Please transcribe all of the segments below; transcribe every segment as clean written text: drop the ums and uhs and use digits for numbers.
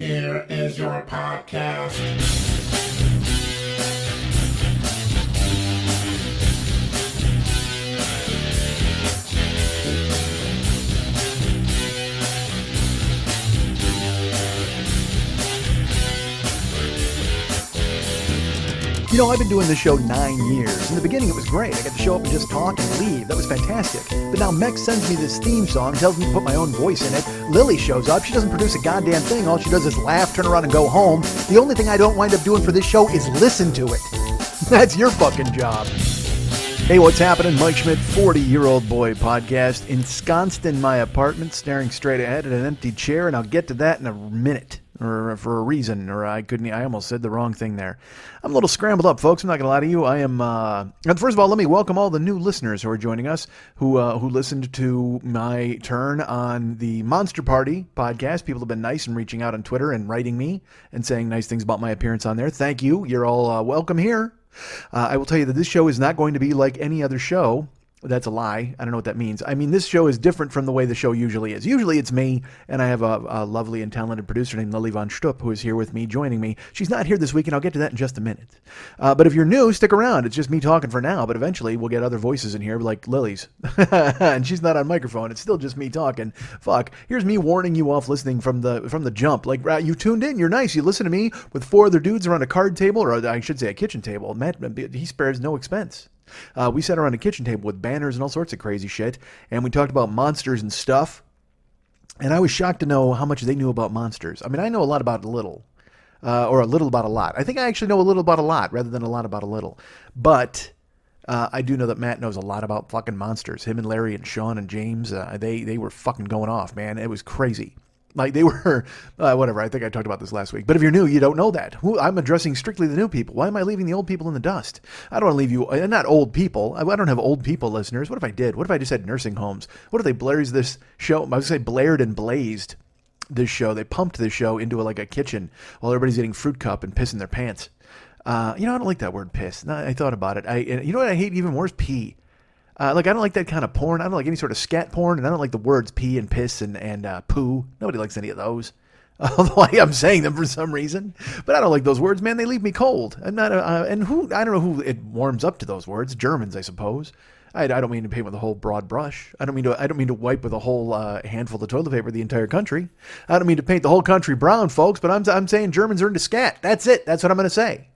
Here is your podcast. You know, I've been doing this show 9 years. In the beginning, it was great. I got to show up and just talk and leave. That was fantastic. But now Mex sends me this theme song, tells me to put my own voice in it. Lily shows up. She doesn't produce a goddamn thing. All she does is laugh, turn around, and go home. The only thing I don't wind up doing for this show is listen to it. That's your fucking job. Hey, what's happening? Mike Schmidt, 40-year-old boy podcast, ensconced in my apartment, staring straight ahead at an empty chair, and I'll get to that in a minute. Or for a reason, or I almost said the wrong thing there. I'm a little scrambled up, folks. I'm not going to lie to you. I am, and first of all, let me welcome all the new listeners who are joining us, who listened to my turn on the Monster Party podcast. People have been nice and reaching out on Twitter and writing me and saying nice things about my appearance on there. Thank you. You're all welcome here. I will tell you that this show is not going to be like any other show. That's a lie. I don't know what that means. I mean, this show is different from the way the show usually is. Usually it's me, and I have a lovely and talented producer named Lily Von Stupp, who is here with me, joining me. She's not here this week, and I'll get to that in just a minute. But if you're new, stick around. It's just me talking for now, but eventually we'll get other voices in here, like Lily's. And she's not on microphone. It's still just me talking. Fuck. Here's me warning you off listening from the jump. Like, you tuned in. You're nice. You listen to me with four other dudes around a card table, or I should say a kitchen table. Matt, he spares no expense. We sat around a kitchen table with banners and all sorts of crazy shit, and we talked about monsters and stuff, and I was shocked to know how much they knew about monsters. I mean, I know a lot about a little, or a little about a lot. I think I actually know a little about a lot rather than a lot about a little, but I do know that Matt knows a lot about fucking monsters. Him and Larry and Sean and James, they were fucking going off, man. It was crazy. Like, they were, whatever, I think I talked about this last week. But if you're new, you don't know that. I'm addressing strictly the new people. Why am I leaving the old people in the dust? I don't want to leave you, not old people. I don't have old people listeners. What if I did? What if I just had nursing homes? What if they blazed this show? I was going to say blared and blazed this show. They pumped this show into like a kitchen while everybody's eating fruit cup and pissing their pants. I don't like that word piss. No, I thought about it. You know what I hate even worse? Pee. I don't like that kind of porn. I don't like any sort of scat porn, and I don't like the words pee and piss and poo. Nobody likes any of those. Although I am saying them for some reason. But I don't like those words, man. They leave me cold. I'm not, I don't know who it warms up to those words. Germans, I suppose. I don't mean to paint with a whole broad brush. I don't mean to wipe with a whole handful of toilet paper the entire country. I don't mean to paint the whole country brown, folks, but I'm saying Germans are into scat. That's it. That's what I'm going to say.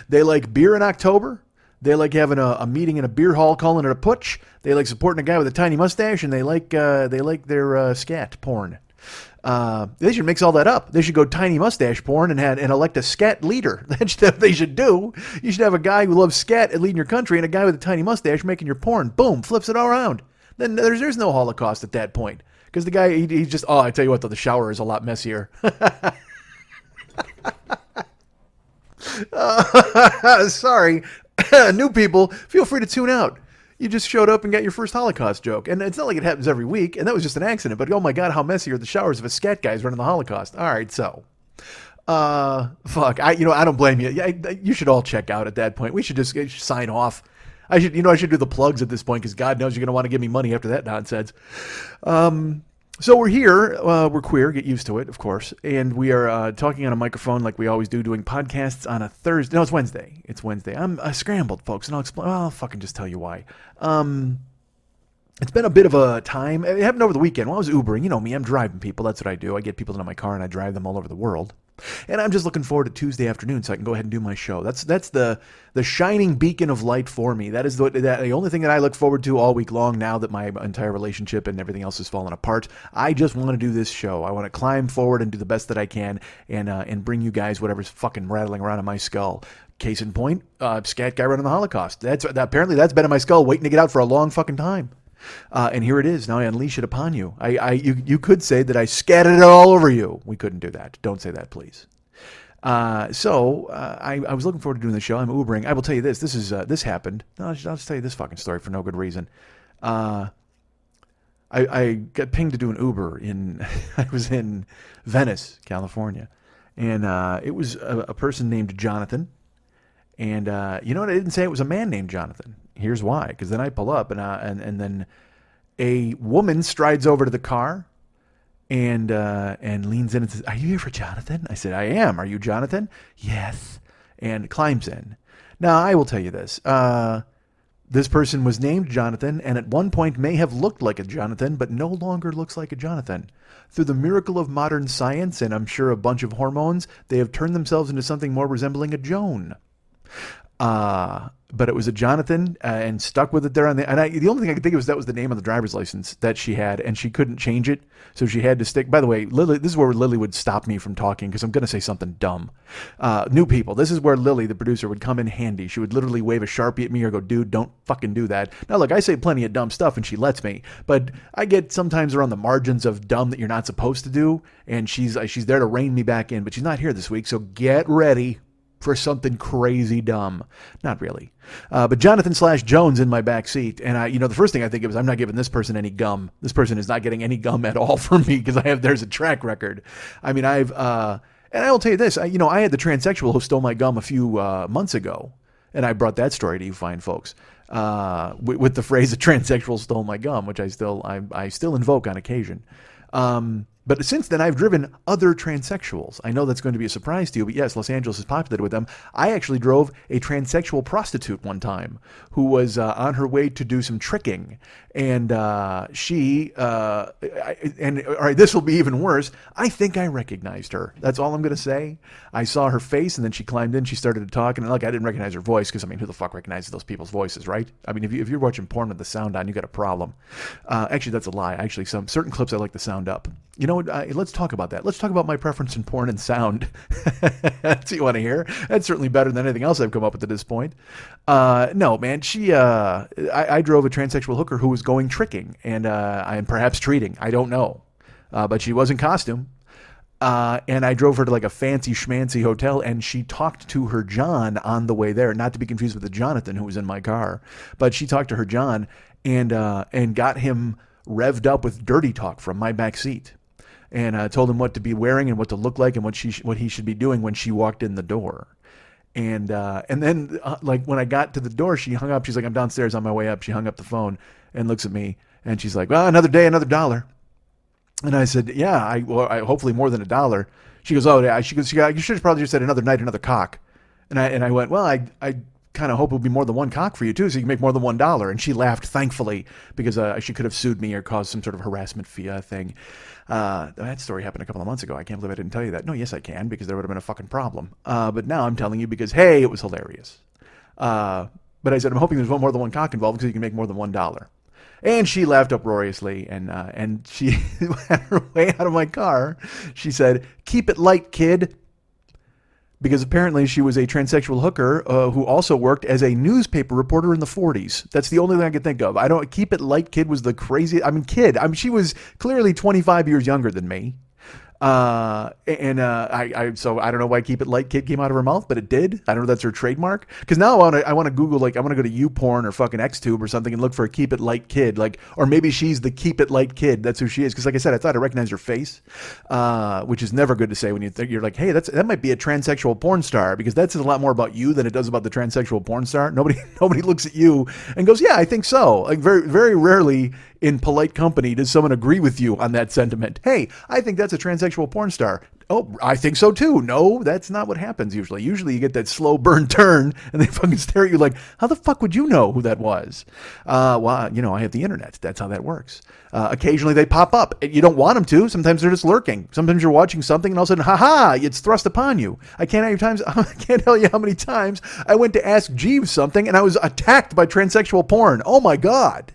They like beer in October. They like having a meeting in a beer hall, calling it a putsch. They like supporting a guy with a tiny mustache, and they like their scat porn. They should mix all that up. They should go tiny mustache porn and elect a scat leader. That's what they should do. You should have a guy who loves scat and leading your country, and a guy with a tiny mustache making your porn. Boom, flips it all around. Then there's no Holocaust at that point, because the guy he's just I tell you what though, the shower is a lot messier. Sorry. New people, feel free to tune out. You just showed up and got your first Holocaust joke. And it's not like it happens every week, and that was just an accident. But oh my God, how messy are the showers if a scat guy's running the Holocaust. All right, so. Fuck. I don't blame you. You should all check out at that point. We should just sign off. I should do the plugs at this point, because God knows you're going to want to give me money after that nonsense. So we're here, we're queer, get used to it, of course, and we are talking on a microphone like we always do, doing podcasts on a Thursday. No, it's Wednesday. It's Wednesday. I'm scrambled, folks, and I'll fucking just tell you why. It's been a bit of a time. It happened over the weekend while I was Ubering. You know me, I'm driving people. That's what I do. I get people into my car and I drive them all over the world. And I'm just looking forward to Tuesday afternoon so I can go ahead and do my show. That's the shining beacon of light for me. That is the only thing that I look forward to all week long now that my entire relationship and everything else has fallen apart. I just want to do this show. I want to climb forward and do the best that I can and bring you guys whatever's fucking rattling around in my skull. Case in point, scat guy running the Holocaust. Apparently that's been in my skull waiting to get out for a long fucking time. And here it is. Now I unleash it upon you. You could say that I scattered it all over you. We couldn't do that. Don't say that, please. So I was looking forward to doing the show. I'm Ubering. I will tell you this. This happened. No, I'll just tell you this fucking story for no good reason. I got pinged to do an Uber I was in Venice, California, and it was a person named Jonathan. And you know what? I didn't say it was a man named Jonathan. Here's why. Because then I pull up and then a woman strides over to the car and leans in and says, "Are you here for Jonathan?" I said, "I am. Are you Jonathan?" "Yes." And climbs in. Now, I will tell you this. This person was named Jonathan, and at one point may have looked like a Jonathan, but no longer looks like a Jonathan. Through the miracle of modern science, and I'm sure a bunch of hormones, they have turned themselves into something more resembling a Joan. But it was a Jonathan, and stuck with it there on the. And the only thing I could think of was that was the name of the driver's license that she had, and she couldn't change it, so she had to stick. By the way, Lily, this is where Lily would stop me from talking because I'm going to say something dumb. New people, this is where Lily, the producer, would come in handy. She would literally wave a Sharpie at me or go, "Dude, don't fucking do that." Now, look, I say plenty of dumb stuff, and she lets me, but I get sometimes around the margins of dumb that you're not supposed to do, and she's there to rein me back in, but she's not here this week, so get ready for something crazy dumb. Not really. But Jonathan/Jones in my back seat. And the first thing I think of is I'm not giving this person any gum. This person is not getting any gum at all from me because there's a track record. I mean, and I will tell you this, I had the transsexual who stole my gum a few months ago. And I brought that story to you fine folks. With the phrase, "a transsexual stole my gum," which I still invoke on occasion. But since then, I've driven other transsexuals. I know that's going to be a surprise to you, but yes, Los Angeles is populated with them. I actually drove a transsexual prostitute one time who was on her way to do some tricking. And all right, this will be even worse. I think I recognized her. That's all I'm going to say. I saw her face, and then she climbed in. She started to talk, and I didn't recognize her voice because, who the fuck recognizes those people's voices, right? If you're watching porn with the sound on, you got a problem. Actually, that's a lie. Actually, some certain clips I like the sound up. You know what? Let's talk about that. Let's talk about my preference in porn and sound. That's what you want to hear. That's certainly better than anything else I've come up with at this point. No, man. I drove a transsexual hooker who was going tricking and perhaps treating. I don't know. But she was in costume. And I drove her to like a fancy schmancy hotel, and she talked to her John on the way there, not to be confused with the Jonathan who was in my car. But she talked to her John and got him revved up with dirty talk from my back seat. And told him what to be wearing and what to look like and what he should be doing when she walked in the door. And then when I got to the door, she hung up. She's like, "I'm downstairs on my way up." She hung up the phone and looks at me and she's like, "Well, another day, another $1." And I said, "Yeah, I hopefully more than $1." She goes, "Oh yeah." She goes, "You should have probably just said another night, another cock." And I went, "Well, I kind of hope it'll be more than one cock for you too, so you can make more than $1." And she laughed thankfully because she could have sued me or caused some sort of harassment fee thing. That story happened a couple of months ago. I can't believe I didn't tell you that. No, yes I can, because there would have been a fucking problem. But now I'm telling you because, hey, it was hilarious. But I said, I'm hoping there's more than one cock involved because you can make more than $1. And she laughed uproariously, and she, on her way out of my car, she said, "Keep it light, kid." Because apparently she was a transsexual hooker who also worked as a newspaper reporter in the 40s. That's the only thing I could think of. Keep it light, kid was the crazy. She was clearly 25 years younger than me. So I don't know why "keep it light, kid" came out of her mouth, but it did. I don't know if that's her trademark. Because now I want to Google, I want to go to YouPorn or fucking XTube or something and look for a "keep it light, kid." Or maybe she's the "keep it light, kid." That's who she is. Because like I said, I thought I recognized her face, which is never good to say when you're like, hey, that might be a transsexual porn star, because that says a lot more about you than it does about the transsexual porn star. Nobody looks at you and goes, "Yeah, I think so." Like very, very rarely in polite company does someone agree with you on that sentiment. "Hey, I think that's a transsexual porn star." "Oh, I think so too." No, that's not what happens usually. Usually you get that slow burn turn and they fucking stare at you like, how the fuck would you know who that was? Well, I have the internet. That's how that works. Occasionally they pop up. You don't want them to. Sometimes they're just lurking. Sometimes you're watching something and all of a sudden, it's thrust upon you. I can't tell you how many times I went to ask Jeeves something and I was attacked by transsexual porn. Oh my God.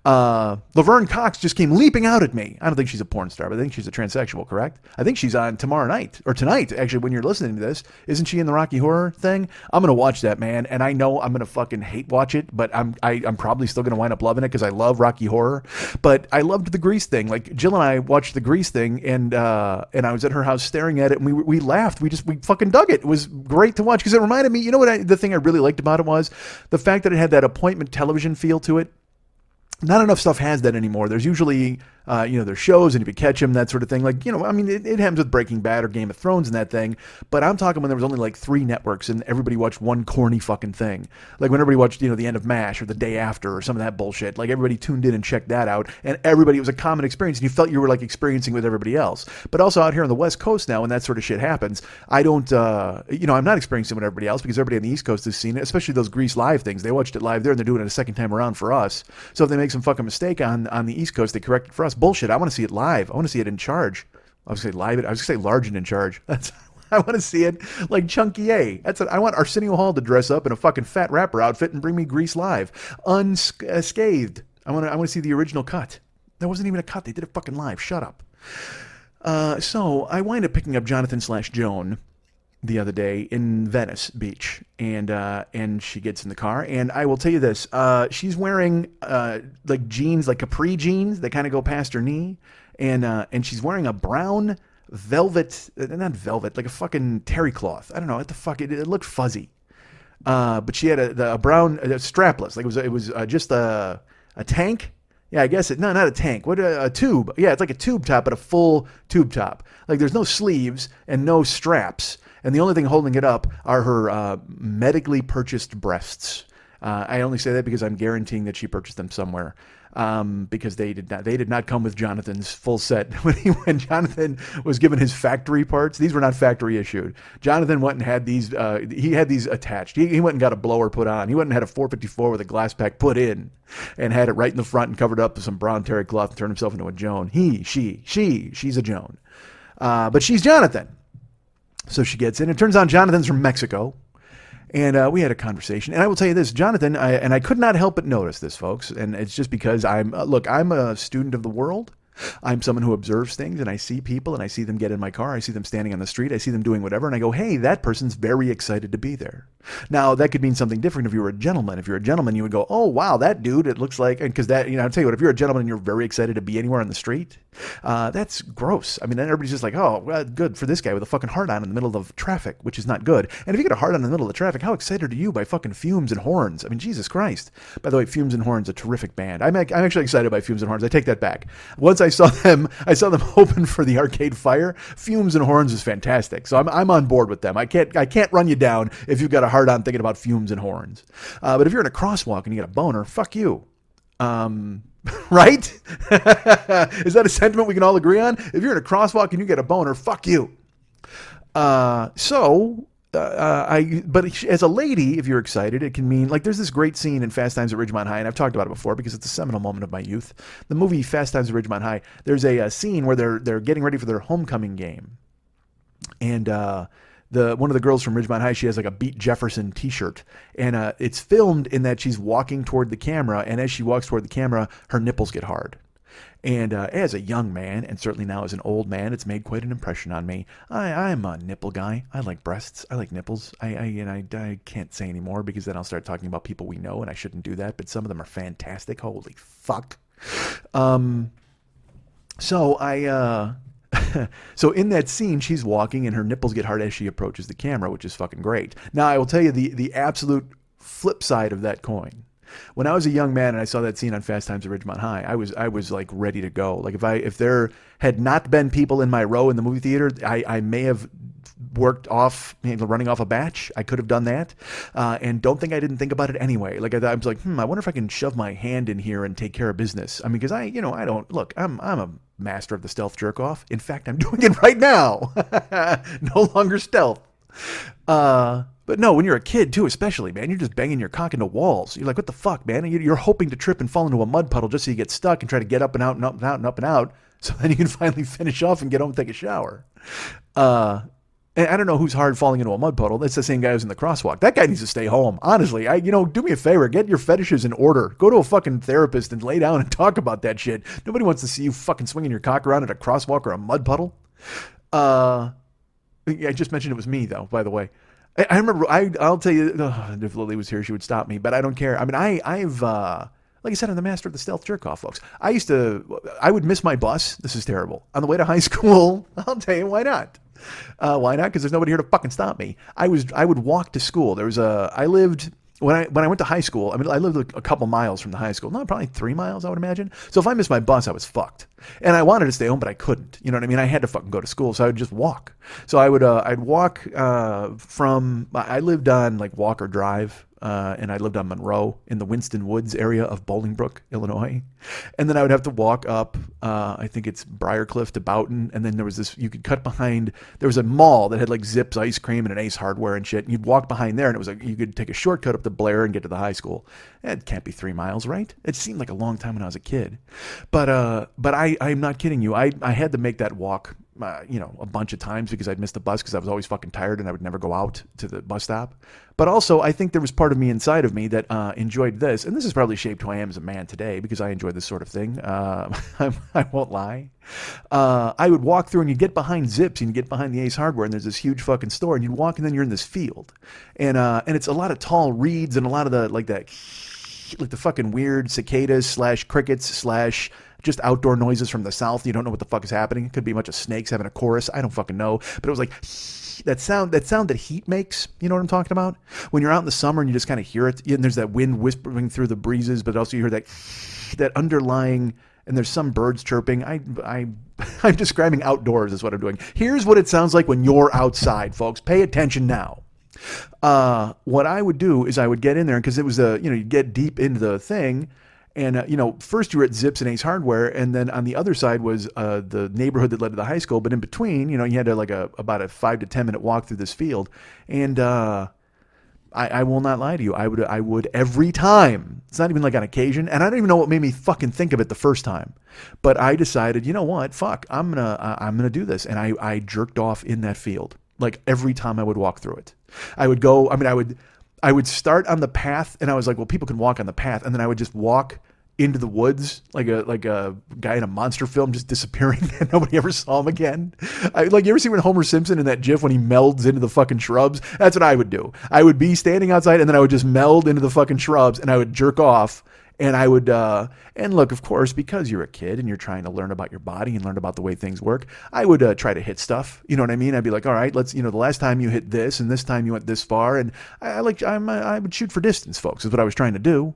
Laverne Cox just came leaping out at me. I don't think she's a porn star, but I think she's a transsexual, correct? I think she's on tomorrow night, or tonight, actually, when you're listening to this. Isn't she in the Rocky Horror thing? I'm going to watch that, man, and I know I'm going to fucking hate watch it, but I'm probably still going to wind up loving it because I love Rocky Horror. But I loved the Grease thing. Like, Jill and I watched the Grease thing, and I was at her house staring at it, and we laughed. We fucking dug it. It was great to watch because it reminded me, the thing I really liked about it was the fact that it had that appointment television feel to it. Not enough stuff has that anymore. There's usually their shows, and if you catch them, that sort of thing. Like, I mean, it happens with Breaking Bad or Game of Thrones and that thing, but I'm talking when there was only like 3 networks and everybody watched one corny fucking thing. Like when everybody watched, the end of MASH or the day after or some of that bullshit. Like everybody tuned in and checked that out, and it was a common experience, and you felt you were like experiencing with everybody else. But also out here on the West Coast now, when that sort of shit happens, I don't, I'm not experiencing with everybody else because everybody on the East Coast has seen it, especially those Grease Live things. They watched it live there, and they're doing it a second time around for us. So if they make some fucking mistake on the East Coast, they correct it for us. Bullshit. I want to see it live. I want to see it in charge. I was going to say live. I was going to say large and in charge. I want to see it like Chunky A. I want Arsenio Hall to dress up in a fucking fat rapper outfit and bring me Grease Live unscathed. I want to see the original cut. That wasn't even a cut. They did it fucking live. Shut up. So I wind up picking up Jonathan/Joan the other day in Venice Beach, and she gets in the car, and I will tell you this: she's wearing like jeans, like capri jeans that kind of go past her knee, and she's wearing a brown velvet, not velvet, like a fucking terry cloth. I don't know what the fuck. It looked fuzzy, but she had a brown strapless, like it was just a tank. Yeah, I guess not a tank. What a tube? Yeah, it's like a tube top, but a full tube top. Like there's no sleeves and no straps. And the only thing holding it up are her medically purchased breasts. I only say that because I'm guaranteeing that she purchased them somewhere, because they did not come with Jonathan's full set. When Jonathan was given his factory parts, these were not factory issued. Jonathan went and had these. He had these attached. He went and got a blower put on. He went and had a 454 with a glass pack put in, and had it right in the front and covered up with some brown terry cloth and turned himself into a Joan. She's a Joan, but she's Jonathan. So she gets in. It turns out Jonathan's from Mexico. And we had a conversation. And I will tell you this, Jonathan, I could not help but notice this, folks. And it's just because I'm a student of the world. I'm someone who observes things, and I see people, and I see them get in my car. I see them standing on the street. I see them doing whatever. And I go, hey, that person's very excited to be there. Now, that could mean something different if you were a gentleman. If you're a gentleman, you would go, oh, wow, that dude, it looks like, because that, I'll tell you what, if you're a gentleman and you're very excited to be anywhere on the street, that's gross. I mean, then everybody's just like, oh, well, good for this guy with a fucking heart on in the middle of traffic, which is not good. And if you get a heart on in the middle of the traffic, how excited are you by fucking Fumes and Horns? I mean, Jesus Christ. By the way, Fumes and Horns, a terrific band. I'm actually excited by Fumes and Horns. I take that back. Once I saw them open for the Arcade Fire. Fumes and Horns is fantastic. So I'm on board with them. I can't run you down if you've got a hard on thinking about Fumes and Horns. But if you're in a crosswalk and you get a boner, fuck you. Right? Is that a sentiment we can all agree on? If you're in a crosswalk and you get a boner, fuck you. But as a lady, if you're excited, it can mean, like, there's this great scene in Fast Times at Ridgemont High, and I've talked about it before because it's a seminal moment of my youth. The movie Fast Times at Ridgemont High, there's a scene where they're getting ready for their homecoming game, and one of the girls from Ridgemont High, she has like a Beat Jefferson t-shirt, and it's filmed in that she's walking toward the camera, and as she walks toward the camera, her nipples get hard. And as a young man, and certainly now as an old man, it's made quite an impression on me. I'm a nipple guy. I like breasts. I like nipples. I can't say anymore because then I'll start talking about people we know, and I shouldn't do that. But some of them are fantastic. Holy fuck. So in that scene, she's walking, and her nipples get hard as she approaches the camera, which is fucking great. Now, I will tell you the absolute flip side of that coin. When I was a young man and I saw that scene on Fast Times at Ridgemont High, I was like ready to go. Like if there had not been people in my row in the movie theater, I may have worked off, running off a batch. I could have done that, and don't think I didn't think about it anyway. Like I was like, I wonder if I can shove my hand in here and take care of business. I mean, because I don't look. I'm a master of the stealth jerk off. In fact, I'm doing it right now. No longer stealth. But no, when you're a kid too, especially, man, you're just banging your cock into walls. You're like, what the fuck, man? You're hoping to trip and fall into a mud puddle just so you get stuck and try to get up and out and up and out and up and out. So then you can finally finish off and get home and take a shower. And I don't know who's hard falling into a mud puddle. That's the same guy who's in the crosswalk. That guy needs to stay home. Honestly, do me a favor. Get your fetishes in order. Go to a fucking therapist and lay down and talk about that shit. Nobody wants to see you fucking swinging your cock around at a crosswalk or a mud puddle. I just mentioned it was me, though, by the way. I remember, I'll tell you, if Lily was here, she would stop me, but I don't care. I mean, I've like I said, I'm the master of the stealth jerk-off, folks. I would miss my bus. This is terrible. On the way to high school, I'll tell you, why not? Why not? Because there's nobody here to fucking stop me. I would walk to school. I lived when I went to high school, I mean, I lived a couple miles from the high school. No, probably 3 miles, I would imagine. So if I missed my bus, I was fucked. And I wanted to stay home, but I couldn't. You know what I mean? I had to fucking go to school, so I would just walk. So I'd walk I lived on like Walker Drive, and I lived on Monroe in the Winston Woods area of Bolingbrook, Illinois. And then I would have to walk up, I think it's Briarcliff to Boughton. And then there was you could cut behind, there was a mall that had like Zips ice cream and an Ace Hardware and shit. And you'd walk behind there and it was like, you could take a shortcut up to Blair and get to the high school. It can't be 3 miles, right? It seemed like a long time when I was a kid. But I'm not kidding you. I had to make that walk, a bunch of times because I'd missed the bus because I was always fucking tired and I would never go out to the bus stop. But also, I think there was part of me inside of me that enjoyed this, and this has probably shaped who I am as a man today because I enjoy this sort of thing. I won't lie. I would walk through and you'd get behind Zips and you'd get behind the Ace Hardware and there's this huge fucking store and you'd walk and then you're in this field. And it's a lot of tall reeds and a lot of the fucking weird cicadas / crickets / just outdoor noises from the south. You don't know what the fuck is happening. It could be a bunch of snakes having a chorus. I don't fucking know. But it was like that sound that heat makes. You know what I'm talking about? When you're out in the summer and you just kind of hear it, and there's that wind whispering through the breezes, but also you hear that underlying, and there's some birds chirping. I'm describing outdoors is what I'm doing. Here's what it sounds like when you're outside, folks. Pay attention now. What I would do is I would get in there because it was you get deep into the thing. And, first you were at Zips and Ace Hardware, and then on the other side was the neighborhood that led to the high school. But in between, you had to about a 5 to 10 minute walk through this field. And I will not lie to you. I would every time. It's not even like on occasion. And I don't even know what made me fucking think of it the first time. But I decided, you know what? Fuck, I'm gonna do this. And I jerked off in that field. Like every time I would walk through it. I would go, I would start on the path, and I was like, well, people can walk on the path, and then I would just walk into the woods like a guy in a monster film just disappearing and nobody ever saw him again. You ever see when Homer Simpson in that GIF when he melds into the fucking shrubs? That's what I would do. I would be standing outside, and then I would just meld into the fucking shrubs, and I would jerk off. And I would, and look, of course, because you're a kid and you're trying to learn about your body and learn about the way things work, I would try to hit stuff. You know what I mean? I'd be like, all right, let's, the last time you hit this and this time you went this far. And I would shoot for distance, folks, is what I was trying to do.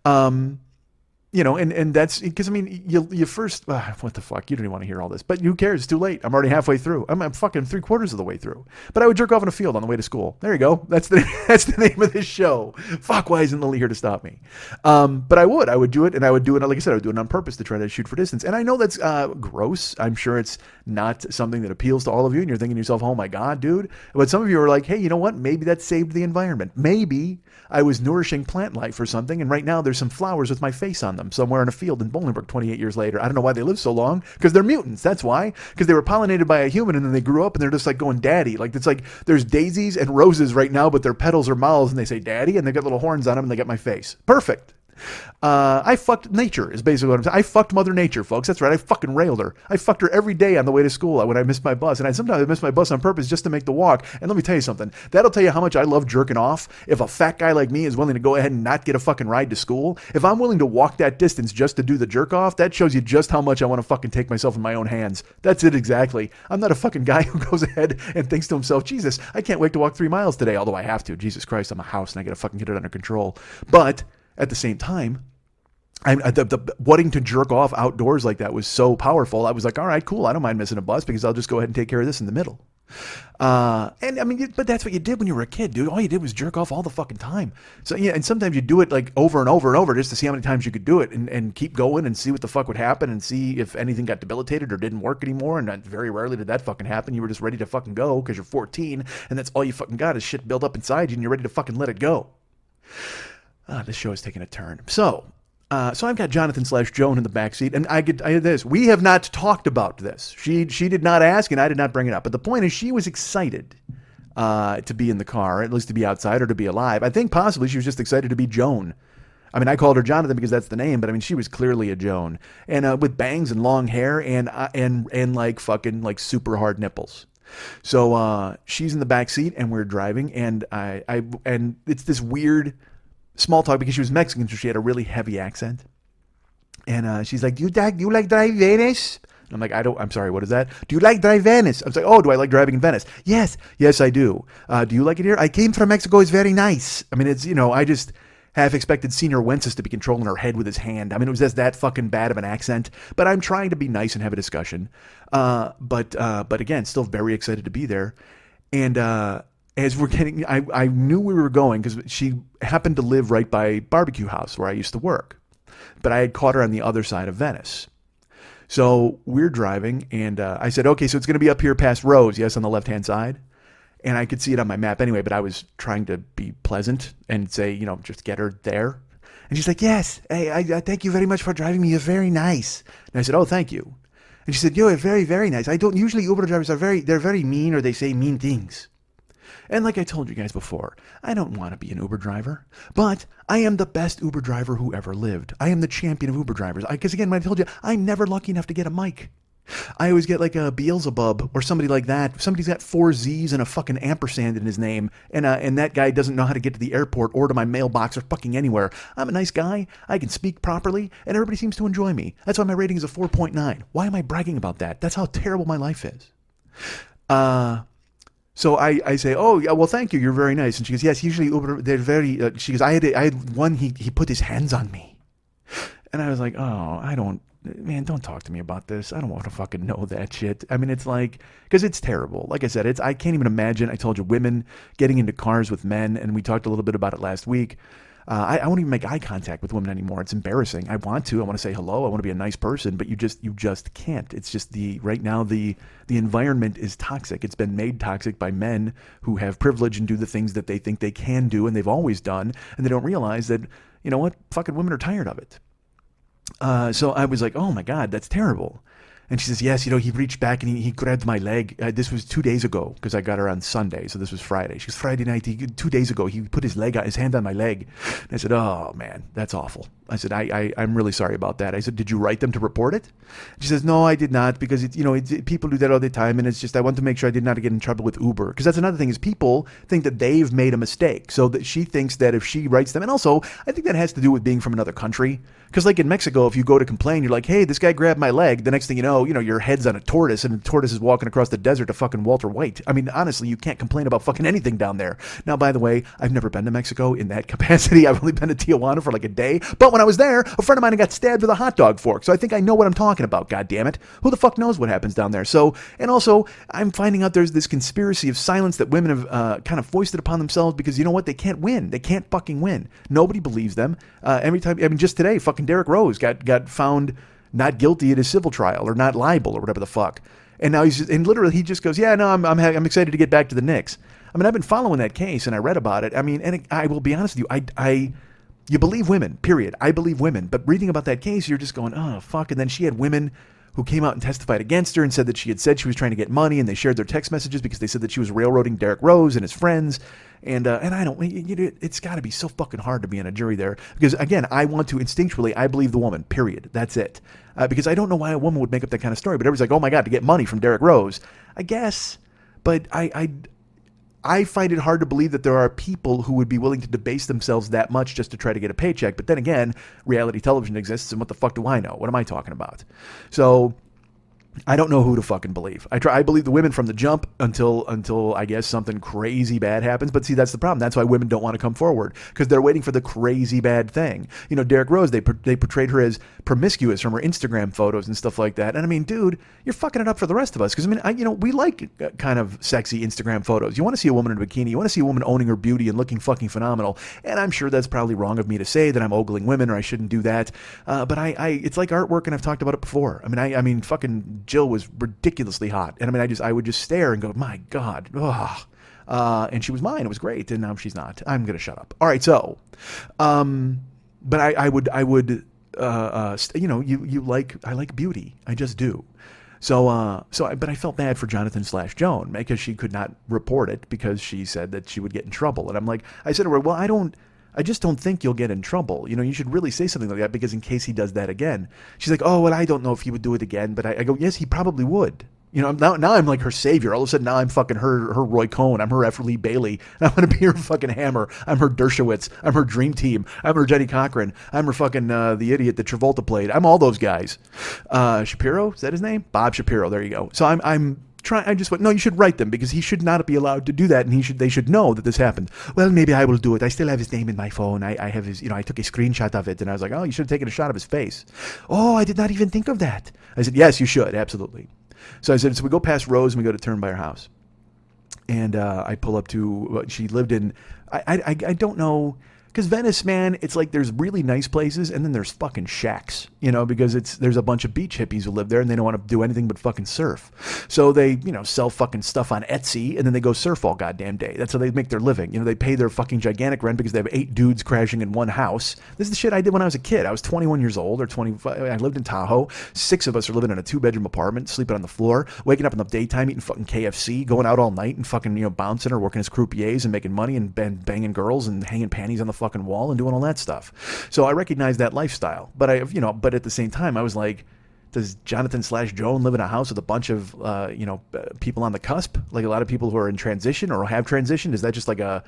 And that's because, you first, what the fuck? You don't even want to hear all this, but who cares? It's too late. I'm already halfway through. I'm fucking 3/4 of the way through, but I would jerk off in a field on the way to school. There you go. That's the name of this show. Fuck, why isn't Lily here to stop me? But I would do it. And I would do it. Like I said, I would do it on purpose to try to shoot for distance. And I know that's gross. I'm sure it's not something that appeals to all of you. And you're thinking to yourself, oh my God, dude. But some of you are like, hey, you know what? Maybe that saved the environment. Maybe I was nourishing plant life or something. And right now there's some flowers with my face on them somewhere in a field in Bolingbrook 28 years later. I don't know why they live so long, because they're mutants. That's why, because they were pollinated by a human and then they grew up and they're just like going daddy. Like it's like there's daisies and roses right now, but their petals are mouths and they say daddy and they got little horns on them and they got my face. Perfect. I fucked nature is basically what I'm saying. I fucked Mother Nature, folks. That's right. I fucking railed her. I fucked her every day on the way to school when I missed my bus. And sometimes I miss my bus on purpose just to make the walk. And let me tell you something. That'll tell you how much I love jerking off. If a fat guy like me is willing to go ahead and not get a fucking ride to school, if I'm willing to walk that distance just to do the jerk off, that shows you just how much I want to fucking take myself in my own hands. That's it exactly. I'm not a fucking guy who goes ahead and thinks to himself, Jesus, I can't wait to walk 3 miles today. Although I have to. Jesus Christ, I'm a house and I gotta fucking get it under control. But at the same time, the wanting to jerk off outdoors like that was so powerful. I was like, all right, cool. I don't mind missing a bus because I'll just go ahead and take care of this in the middle. But that's what you did when you were a kid, dude. All you did was jerk off all the fucking time. So yeah, and sometimes you do it like over and over and over just to see how many times you could do it and keep going and see what the fuck would happen and see if anything got debilitated or didn't work anymore. And very rarely did that fucking happen. You were just ready to fucking go because you're 14 and that's all you fucking got is shit built up inside you and you're ready to fucking let it go. This show is taking a turn. So I've got Jonathan / Joan in the backseat, and I get this. We have not talked about this. She did not ask, and I did not bring it up. But the point is, she was excited to be in the car, at least to be outside or to be alive. I think possibly she was just excited to be Joan. I mean, I called her Jonathan because that's the name, but I mean, she was clearly a Joan, and with bangs and long hair and like fucking like super hard nipples. So she's in the backseat, and we're driving, and and it's this weird small talk because she was Mexican, so she had a really heavy accent. And she's like, you like drive Venice? And I'm like, I'm sorry, what is that? Do you like drive Venice? I was like, oh, do I like driving in Venice? Yes, I do. Do you like it here? I came from Mexico. It's very nice. I mean, it's, I just half expected Senior Wences to be controlling her head with his hand. I mean, it was just that fucking bad of an accent. But I'm trying to be nice and have a discussion. But again, still very excited to be there. And as we're getting, I knew we were going because she happened to live right by Barbecue House where I used to work. But I had caught her on the other side of Venice. So we're driving, and I said, okay, so it's going to be up here past Rose, yes, on the left-hand side. And I could see it on my map anyway, but I was trying to be pleasant and say, just get her there. And she's like, yes, hey, I thank you very much for driving me. You're very nice. And I said, oh, thank you. And she said, you're very, very nice. I don't usually Uber drivers they're very mean, or they say mean things. And like I told you guys before, I don't want to be an Uber driver, but I am the best Uber driver who ever lived. I am the champion of Uber drivers. Because again, when I told you, I'm never lucky enough to get a mic. I always get like a Beelzebub or somebody like that. Somebody's got 4 Z's and a fucking ampersand in his name, and that guy doesn't know how to get to the airport or to my mailbox or fucking anywhere. I'm a nice guy. I can speak properly, and everybody seems to enjoy me. That's why my rating is a 4.9. Why am I bragging about that? That's how terrible my life is. So I say, oh, yeah, well, thank you. You're very nice. And she goes, yes, usually Uber, they're very, she goes, I had one, he put his hands on me. And I was like, oh, man, don't talk to me about this. I don't want to fucking know that shit. I mean, it's like, because it's terrible. Like I said, I can't even imagine. I told you, women getting into cars with men, and we talked a little bit about it last week. I won't even make eye contact with women anymore. It's embarrassing. I want to say hello. I want to be a nice person, but you just can't. It's just right now the environment is toxic. It's been made toxic by men who have privilege and do the things that they think they can do and they've always done, and they don't realize that, you know what, fucking women are tired of it. So I was like, oh my God, that's terrible. And she says, yes, he reached back and he grabbed my leg. This was 2 days ago because I got her on Sunday. So this was Friday. She goes, Friday night, 2 days ago, he put his hand on my leg. And I said, oh man, that's awful. I said, I'm really sorry about that. I said, did you write them to report it? She says, no, I did not, because people do that all the time. And it's just, I want to make sure I did not get in trouble with Uber. Because that's another thing, is people think that they've made a mistake. So that she thinks that if she writes them, and also I think that has to do with being from another country. Because like in Mexico, if you go to complain, you're like, hey, this guy grabbed my leg. The next thing you know, your head's on a tortoise, and the tortoise is walking across the desert to fucking Walter White. I mean, honestly, you can't complain about fucking anything down there. Now, by the way, I've never been to Mexico in that capacity. I've only been to Tijuana for like a day. But when I was there, a friend of mine got stabbed with a hot dog fork. So I think I know what I'm talking about, God damn it. Who the fuck knows what happens down there? So, and also, I'm finding out there's this conspiracy of silence that women have kind of foisted upon themselves because, you know what? They can't win. They can't fucking win. Nobody believes them. Every time, I mean, just today, fucking Derek Rose got found not guilty at his civil trial, or not liable, or whatever the fuck. And now literally he just goes, yeah, no, I'm excited to get back to the Knicks. I mean, I've been following that case and I read about it. I mean, and I will be honest with you, you believe women, period. I believe women. But reading about that case, you're just going, oh, fuck. And then she had women who came out and testified against her and said that she had said she was trying to get money, and they shared their text messages because they said that she was railroading Derek Rose and his friends. And I don't, it's got to be so fucking hard to be on a jury there. Because again, I want to instinctually, I believe the woman, period. That's it. Because I don't know why a woman would make up that kind of story. But everybody's like, oh my God, to get money from Derek Rose. I guess. But I find it hard to believe that there are people who would be willing to debase themselves that much just to try to get a paycheck. But then again, reality television exists, and what the fuck do I know? What am I talking about? So I don't know who to fucking believe. I believe the women from the jump until I guess something crazy bad happens. But see, that's the problem. That's why women don't want to come forward, because they're waiting for the crazy bad thing. Derek Rose, they portrayed her as promiscuous from her Instagram photos and stuff like that. And I mean, dude, you're fucking it up for the rest of us. Because I mean, we like kind of sexy Instagram photos. You want to see a woman in a bikini. You want to see a woman owning her beauty and looking fucking phenomenal. And I'm sure that's probably wrong of me to say that I'm ogling women, or I shouldn't do that. But it's like artwork, and I've talked about it before. I mean, fucking Jill was ridiculously hot, and I mean, I would just stare and go, my God, ugh. And she was mine. It was great, and now she's not. I'm gonna shut up. All right, so, but I like beauty. I just do. But I felt bad for Jonathan/Joan because she could not report it because she said that she would get in trouble, and I'm like, I said to her, well, I just don't think you'll get in trouble. You should really say something like that, because in case he does that again. She's like, oh, well, I don't know if he would do it again. But I go, yes, he probably would. You know, now I'm like her savior. All of a sudden now I'm fucking her Roy Cohn. I'm her F. Lee Bailey. And I'm going to be her fucking Hammer. I'm her Dershowitz. I'm her Dream Team. I'm her Jenny Cochran. I'm her fucking the idiot that Travolta played. I'm all those guys. Shapiro, is that his name? Bob Shapiro. There you go. So I just went, no, you should write them because he should not be allowed to do that, and they should know that this happened. Well, maybe I will do it. I still have his name in my phone. I have his, I took a screenshot of it, and I was like, oh, you should have taken a shot of his face. Oh, I did not even think of that. I said, yes, you should, absolutely. So I said, so we go past Rose and we go to turn by her house, and I pull up to what she lived in. I don't know. Because Venice, man, it's like there's really nice places and then there's fucking shacks, because there's a bunch of beach hippies who live there and they don't want to do anything but fucking surf. So they, sell fucking stuff on Etsy and then they go surf all goddamn day. That's how they make their living. They pay their fucking gigantic rent because they have 8 dudes crashing in one house. This is the shit I did when I was a kid. I was 21 years old or 25. I lived in Tahoe. 6 of us are living in a 2-bedroom apartment, sleeping on the floor, waking up in the daytime, eating fucking KFC, going out all night and fucking, bouncing or working as croupiers and making money and banging girls and hanging panties on the fucking wall and doing all that stuff. So I recognized that lifestyle, but but at the same time I was like, does Jonathan / Joan live in a house with a bunch of people on the cusp, like a lot of people who are in transition or have transitioned? Is that just like a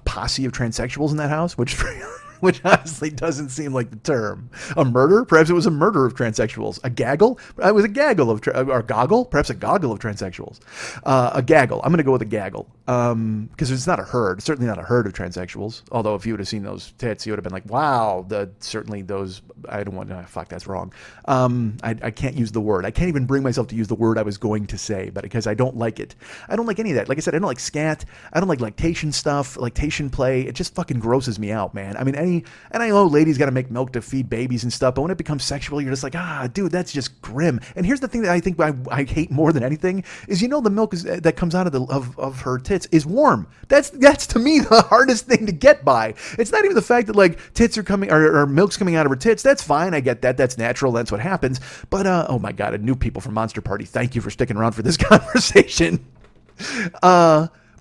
posse of transsexuals in that house, which honestly doesn't seem like the term. A murder? Perhaps it was a murder of transsexuals. A gaggle? It was a gaggle of, or goggle? Perhaps a goggle of transsexuals. A gaggle. I'm going to go with a gaggle. Because it's not a herd. Certainly not a herd of transsexuals. Although if you would have seen those tits, you would have been like, wow, certainly those, I don't want to, fuck, that's wrong. I can't use the word. I can't even bring myself to use the word I was going to say, but because I don't like it. I don't like any of that. Like I said, I don't like scat. I don't like lactation stuff, lactation play. It just fucking grosses me out, man. I mean, and I know ladies got to make milk to feed babies and stuff, but when it becomes sexual, you're just like, dude, that's just grim. And here's the thing that I think I hate more than anything is, the milk that comes out of her tits is warm. That's to me the hardest thing to get by. It's not even the fact that like tits are coming or milk's coming out of her tits. That's fine. I get that. That's natural. That's what happens. But oh my God, a new people from Monster Party. Thank you for sticking around for this conversation.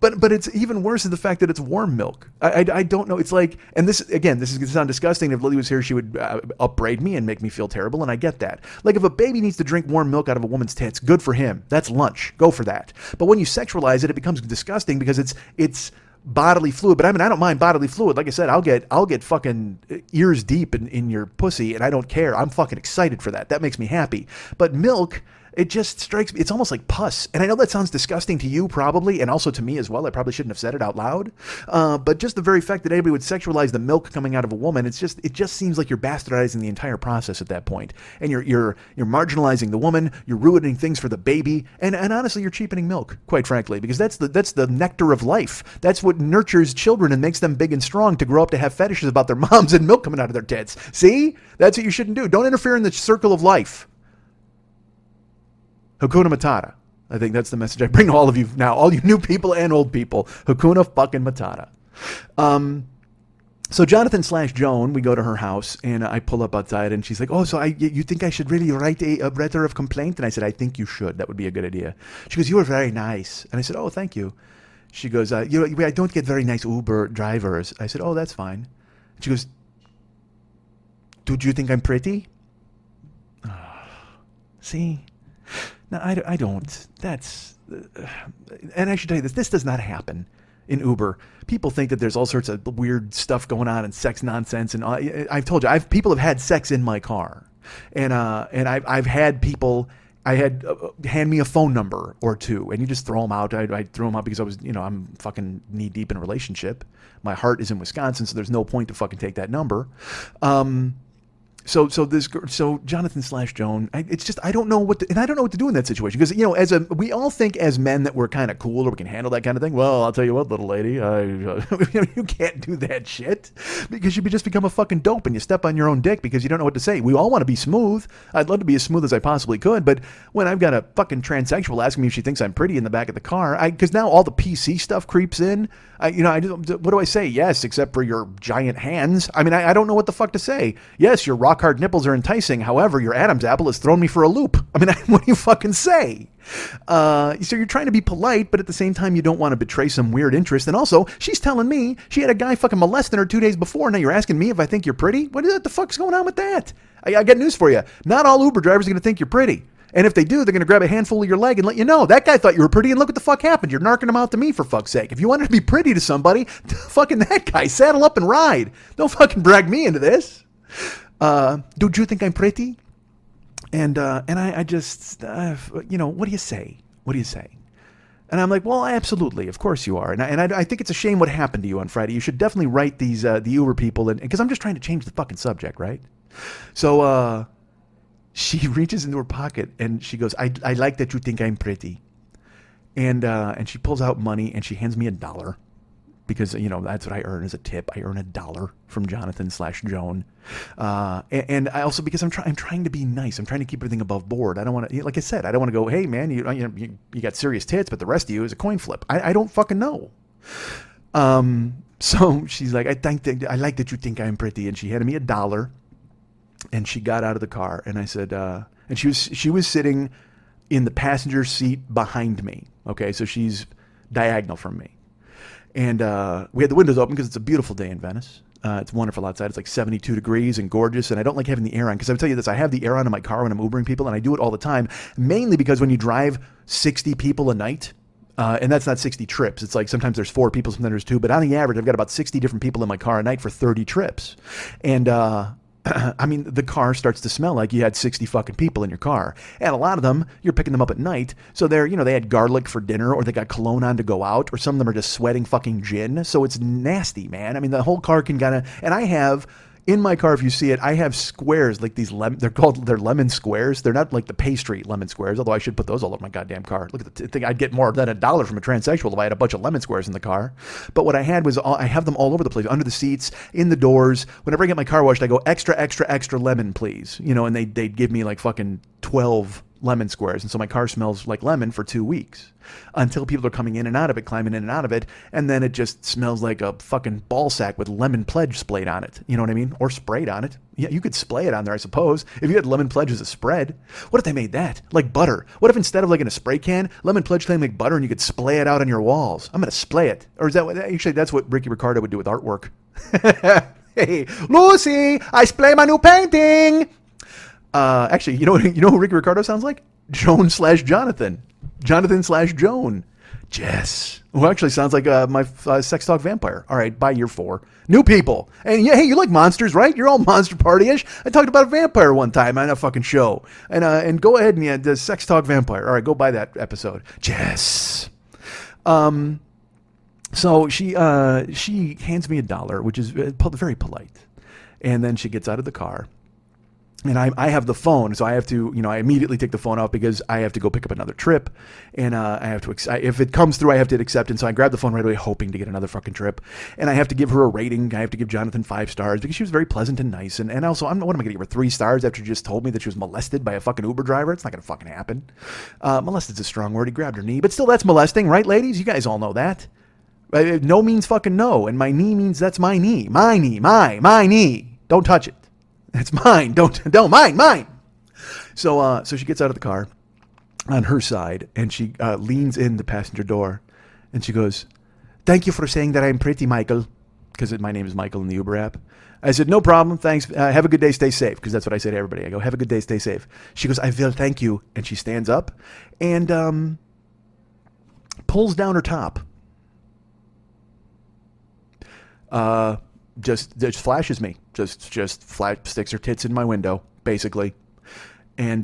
But it's even worse is the fact that it's warm milk. I don't know. It's like, and this is going to sound disgusting. If Lily was here, she would upbraid me and make me feel terrible, and I get that. Like if a baby needs to drink warm milk out of a woman's tits, good for him. That's lunch. Go for that. But when you sexualize it, it becomes disgusting because it's bodily fluid. But I mean, I don't mind bodily fluid. Like I said, I'll get fucking ears deep in your pussy, and I don't care. I'm fucking excited for that. That makes me happy. But milk, it just strikes me. It's almost like pus. And I know that sounds disgusting to you probably, and also to me as well. I probably shouldn't have said it out loud. But just the very fact that anybody would sexualize the milk coming out of a woman, it just seems like you're bastardizing the entire process at that point. And you're marginalizing the woman, you're ruining things for the baby, and honestly, you're cheapening milk, quite frankly, because that's the nectar of life. That's what nurtures children and makes them big and strong to grow up to have fetishes about their moms and milk coming out of their tits. See? That's what you shouldn't do. Don't interfere in the circle of life. Hakuna Matata. I think that's the message I bring to all of you now, all you new people and old people. Hakuna fucking Matata. So Jonathan / Joan, we go to her house, and I pull up outside, and she's like, oh, so you think I should really write a letter of complaint? And I said, I think you should. That would be a good idea. She goes, you are very nice. And I said, oh, thank you. She goes, I don't get very nice Uber drivers. I said, oh, that's fine. She goes, do you think I'm pretty? See? No, I don't. That's... and I should tell you this does not happen in Uber. People think that there's all sorts of weird stuff going on and sex nonsense. And I've told you, people have had sex in my car. And I've had people... I had hand me a phone number or two, and you just throw them out. I threw them out because I was, I'm fucking knee deep in a relationship. My heart is in Wisconsin, so there's no point to fucking take that number. So Jonathan / Joan, it's just, I don't know what to do in that situation. Because, we all think as men that we're kind of cool or we can handle that kind of thing. Well, I'll tell you what, little lady, you can't do that shit because you just become a fucking dope and you step on your own dick because you don't know what to say. We all want to be smooth. I'd love to be as smooth as I possibly could. But when I've got a fucking transsexual asking me if she thinks I'm pretty in the back of the car, because now all the PC stuff creeps in. What do I say? Yes, except for your giant hands. I mean, I don't know what the fuck to say. Yes, your rock hard nipples are enticing. However, your Adam's apple has thrown me for a loop. I mean, what do you fucking say? So you're trying to be polite, but at the same time, you don't want to betray some weird interest. And also, she's telling me she had a guy fucking molesting her 2 days before. Now you're asking me if I think you're pretty? What the fuck's going on with that? I got news for you. Not all Uber drivers are going to think you're pretty. And if they do, they're going to grab a handful of your leg and let you know, that guy thought you were pretty and look what the fuck happened. You're narking him out to me for fuck's sake. If you wanted to be pretty to somebody, fucking that guy, saddle up and ride. Don't fucking drag me into this. Do you think I'm pretty? And I just, what do you say? What do you say? And I'm like, well, absolutely, of course you are. And I think it's a shame what happened to you on Friday. You should definitely write these the Uber people, because I'm just trying to change the fucking subject, right? So she reaches into her pocket and she goes, I like that you think I'm pretty. And she pulls out money and she hands me $1. Because, that's what I earn as a tip. I earn $1 from Jonathan/Joan. And I also, because I'm trying to be nice. I'm trying to keep everything above board. I don't want to, like I said, I don't want to go, hey man, you got serious tits, but the rest of you is a coin flip. I don't fucking know. So she's like, I like that you think I'm pretty. And she handed me $1 and she got out of the car. And I said, and she was sitting in the passenger seat behind me. Okay. So she's diagonal from me. And we had the windows open because it's a beautiful day in Venice. It's wonderful outside. It's like 72 degrees and gorgeous. And I don't like having the air on because I would tell you this. I have the air on in my car when I'm Ubering people, and I do it all the time, mainly because when you drive 60 people a night, and that's not 60 trips. It's like sometimes there's 4 people, sometimes there's 2. But on the average, I've got about 60 different people in my car a night for 30 trips. And I mean, the car starts to smell like you had 60 fucking people in your car. And a lot of them, you're picking them up at night. So they're, they had garlic for dinner, or they got cologne on to go out, or some of them are just sweating fucking gin. So it's nasty, man. I mean, the whole car can and I have, in my car, if you see it, I have squares like these, they're lemon squares. They're not like the pastry lemon squares, although I should put those all over my goddamn car. Look at the thing. I'd get more than $1 from a transsexual if I had a bunch of lemon squares in the car. But what I had was, I have them all over the place, under the seats, in the doors. Whenever I get my car washed, I go, extra, extra, extra lemon, please. And they'd give me like fucking 12 lemon squares. And so my car smells like lemon for 2 weeks until people are coming in and out of it, climbing in and out of it. And then it just smells like a fucking ball sack with lemon pledge splayed on it. You know what I mean? Or sprayed on it. Yeah, you could splay it on there, I suppose. If you had lemon pledge as a spread, what if they made that? Like butter. What if instead of like in a spray can, lemon pledge came like butter and you could splay it out on your walls? I'm going to splay it. Or is that actually, that's what Ricky Ricardo would do with artwork. Hey, Lucy, I splay my new painting. Actually, you know who Ricky Ricardo sounds like? Joan/Jonathan. Jonathan/Joan. Jess. Who actually sounds like my sex talk vampire. All right, by year 4. New people. And yeah, hey, you like monsters, right? You're all monster party-ish. I talked about a vampire one time on a fucking show. And go ahead and the sex talk vampire. All right, go buy that episode. Jess. So she hands me $1, which is very polite. And then she gets out of the car. And I have the phone, so I have to, I immediately take the phone out because I have to go pick up another trip. And I have to, if it comes through, I have to accept it. And so I grab the phone right away, hoping to get another fucking trip. And I have to give her a rating. I have to give Jonathan 5 stars because she was very pleasant and nice. And also, what am I going to give her 3 stars after she just told me that she was molested by a fucking Uber driver? It's not going to fucking happen. Molested's a strong word. He grabbed her knee. But still, that's molesting, right, ladies? You guys all know that. No means fucking no. And my knee means that's my knee. My knee. My knee. Don't touch it. It's mine. Don't mine. So she gets out of the car on her side and she leans in the passenger door and she goes, "Thank you for saying that I'm pretty, Michael," because my name is Michael in the Uber app. I said, "No problem. Thanks. Have a good day. Stay safe." Because that's what I say to everybody. I go, "Have a good day. Stay safe." She goes, "I will. Thank you." And she stands up and pulls down her top. Just flashes me, just sticks her tits in my window, basically, and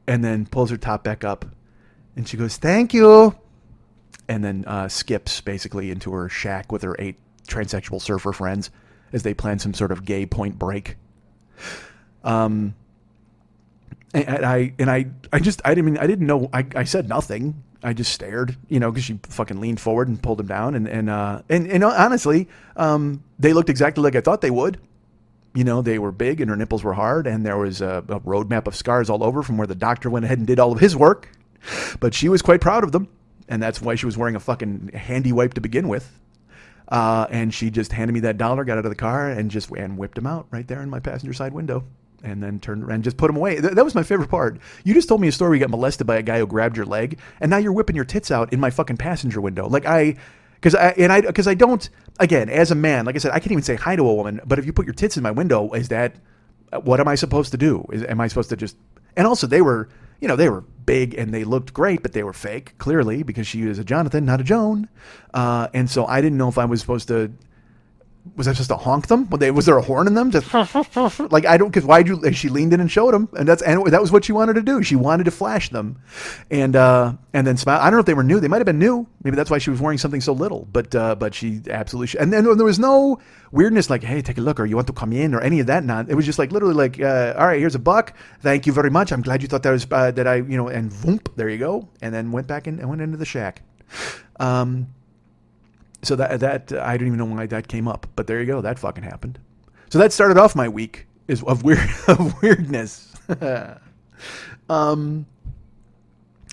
then pulls her top back up, and she goes, "Thank you," and then skips basically into her shack with her 8 transsexual surfer friends as they plan some sort of gay point break. And I didn't know. I said nothing. I just stared, because she fucking leaned forward and pulled him down. And honestly, they looked exactly like I thought they would. They were big and her nipples were hard. And there was a roadmap of scars all over from where the doctor went ahead and did all of his work. But she was quite proud of them. And that's why she was wearing a fucking handy wipe to begin with. And she just handed me that $1, got out of the car and whipped him out right there in my passenger side window. And then turned around and just put him away. That was my favorite part. You just told me a story where you got molested by a guy who grabbed your leg, and now you're whipping your tits out in my fucking passenger window. Because I don't, again, as a man, like I said, I can't even say hi to a woman, but if you put your tits in my window, what am I supposed to do? Am I supposed to just And also they were big and they looked great, but they were fake, clearly, because she was a Jonathan, not a Joan. And so I didn't know if I was supposed to honk them? Was there a horn in them? Just like, I don't, because she leaned in and showed them, and that was what she wanted to do. She wanted to flash them, and then smile. I don't know if they were new. They might have been new. Maybe that's why she was wearing something so little. But she absolutely. And then there was no weirdness like, hey, take a look, or you want to come in, or any of that. It was just like literally like, all right, here's $1. Thank you very much. I'm glad you thought that was that I and voomp, there you go, and then went back and went into the shack. So that I don't even know why that came up, but there you go. That fucking happened. So that started off my week of weirdness.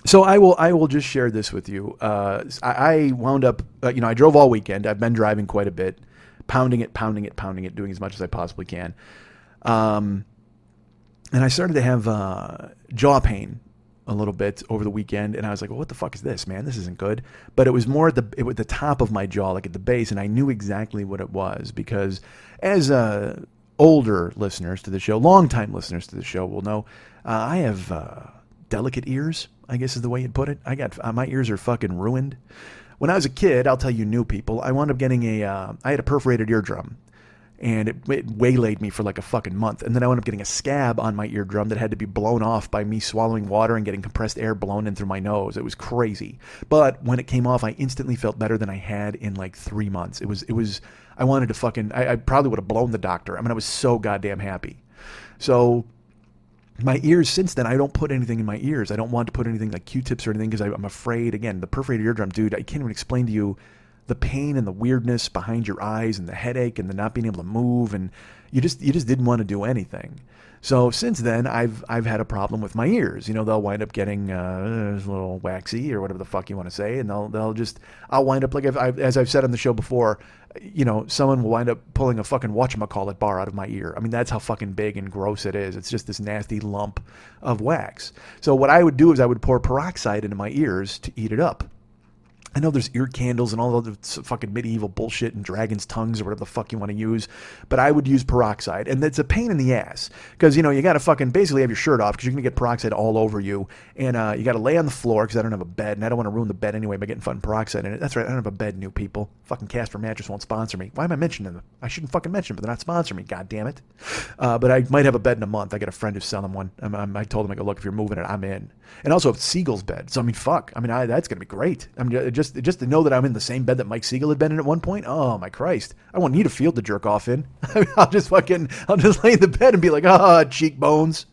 So I will just share this with you. I wound up, I drove all weekend. I've been driving quite a bit, pounding it, doing as much as I possibly can. And I started to have jaw pain a little bit over the weekend, and I was like, well, what the fuck is this, man? This isn't good. But it was more at the top of my jaw, like at the base, and I knew exactly what it was, because as older listeners to the show, longtime listeners to the show will know, I have delicate ears, I guess is the way you'd put it. My ears are fucking ruined. When I was a kid, I'll tell you new people, I wound up getting I had a perforated eardrum. And it waylaid me for like a fucking month. And then I wound up getting a scab on my eardrum that had to be blown off by me swallowing water and getting compressed air blown in through my nose. It was crazy. But when it came off, I instantly felt better than I had in like 3 months. It was, I wanted to I probably would have blown the doctor. I mean, I was so goddamn happy. So my ears since then, I don't put anything in my ears. I don't want to put anything like Q-tips or anything because I'm afraid, again, the perforated eardrum, dude, I can't even explain to you the pain and the weirdness behind your eyes and the headache and the not being able to move, and you just didn't want to do anything. So since then, I've had a problem with my ears. They'll wind up getting a little waxy or whatever the fuck you want to say, and I'll wind up like as I've said on the show before, someone will wind up pulling a fucking whatchamacallit bar out of my ear. I mean, that's how fucking big and gross it is. It's just this nasty lump of wax. So what I would do is I would pour peroxide into my ears to eat it up. I know there's ear candles and all the fucking medieval bullshit and dragon's tongues or whatever the fuck you want to use, but I would use peroxide, and it's a pain in the ass because, you got to fucking basically have your shirt off because you're going to get peroxide all over you, and you got to lay on the floor because I don't have a bed, and I don't want to ruin the bed anyway by getting fucking peroxide in it. That's right, I don't have a bed, new people. Fucking Casper Mattress won't sponsor me. Why am I mentioning them? I shouldn't fucking mention them, but they're not sponsoring me, god damn it. But I might have a bed in a month. I got a friend who's selling one. I told him, I go, look, if you're moving it, I'm in. And also it's Siegel's bed, so I mean, fuck. I mean, that's going to be great. I mean, just to know that I'm in the same bed that Mike Siegel had been in at one point. Oh my Christ. I won't need a field to jerk off in. I'll just lay in the bed and be like, cheekbones.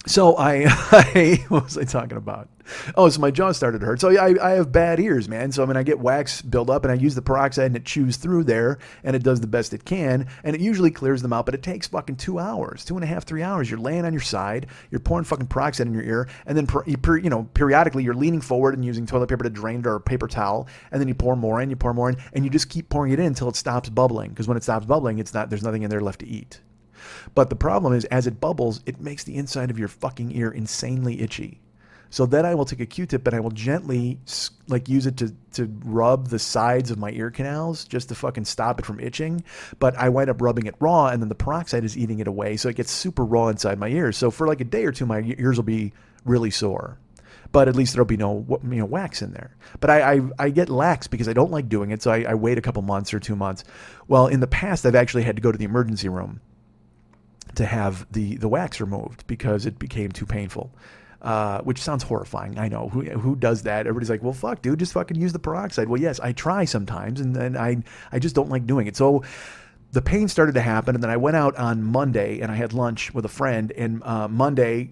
So what was I talking about? Oh, so my jaw started to hurt. So I have bad ears, man. So I mean, I get wax build up and I use the peroxide and it chews through there and it does the best it can. And it usually clears them out, but it takes fucking 2 hours, 2.5, 3 hours. You're laying on your side, you're pouring fucking peroxide in your ear. And then, periodically you're leaning forward and using toilet paper to drain it or a paper towel. And then you pour more in, and you just keep pouring it in until it stops bubbling. Because when it stops bubbling, there's nothing in there left to eat. But the problem is, as it bubbles, it makes the inside of your fucking ear insanely itchy. So then I will take a Q-tip and I will gently use it to rub the sides of my ear canals just to fucking stop it from itching. But I wind up rubbing it raw, and then the peroxide is eating it away, so it gets super raw inside my ears. So for like a day or two, my ears will be really sore. But at least there'll be no wax in there. But I get lax because I don't like doing it, so I wait a couple months or 2 months. Well, in the past, I've actually had to go to the emergency room to have the wax removed because it became too painful. Which sounds horrifying. I know. Who does that? Everybody's like, well, fuck, dude, just fucking use the peroxide. Well, yes, I try sometimes, and I just don't like doing it. So the pain started to happen, and then I went out on Monday, and I had lunch with a friend, and Monday,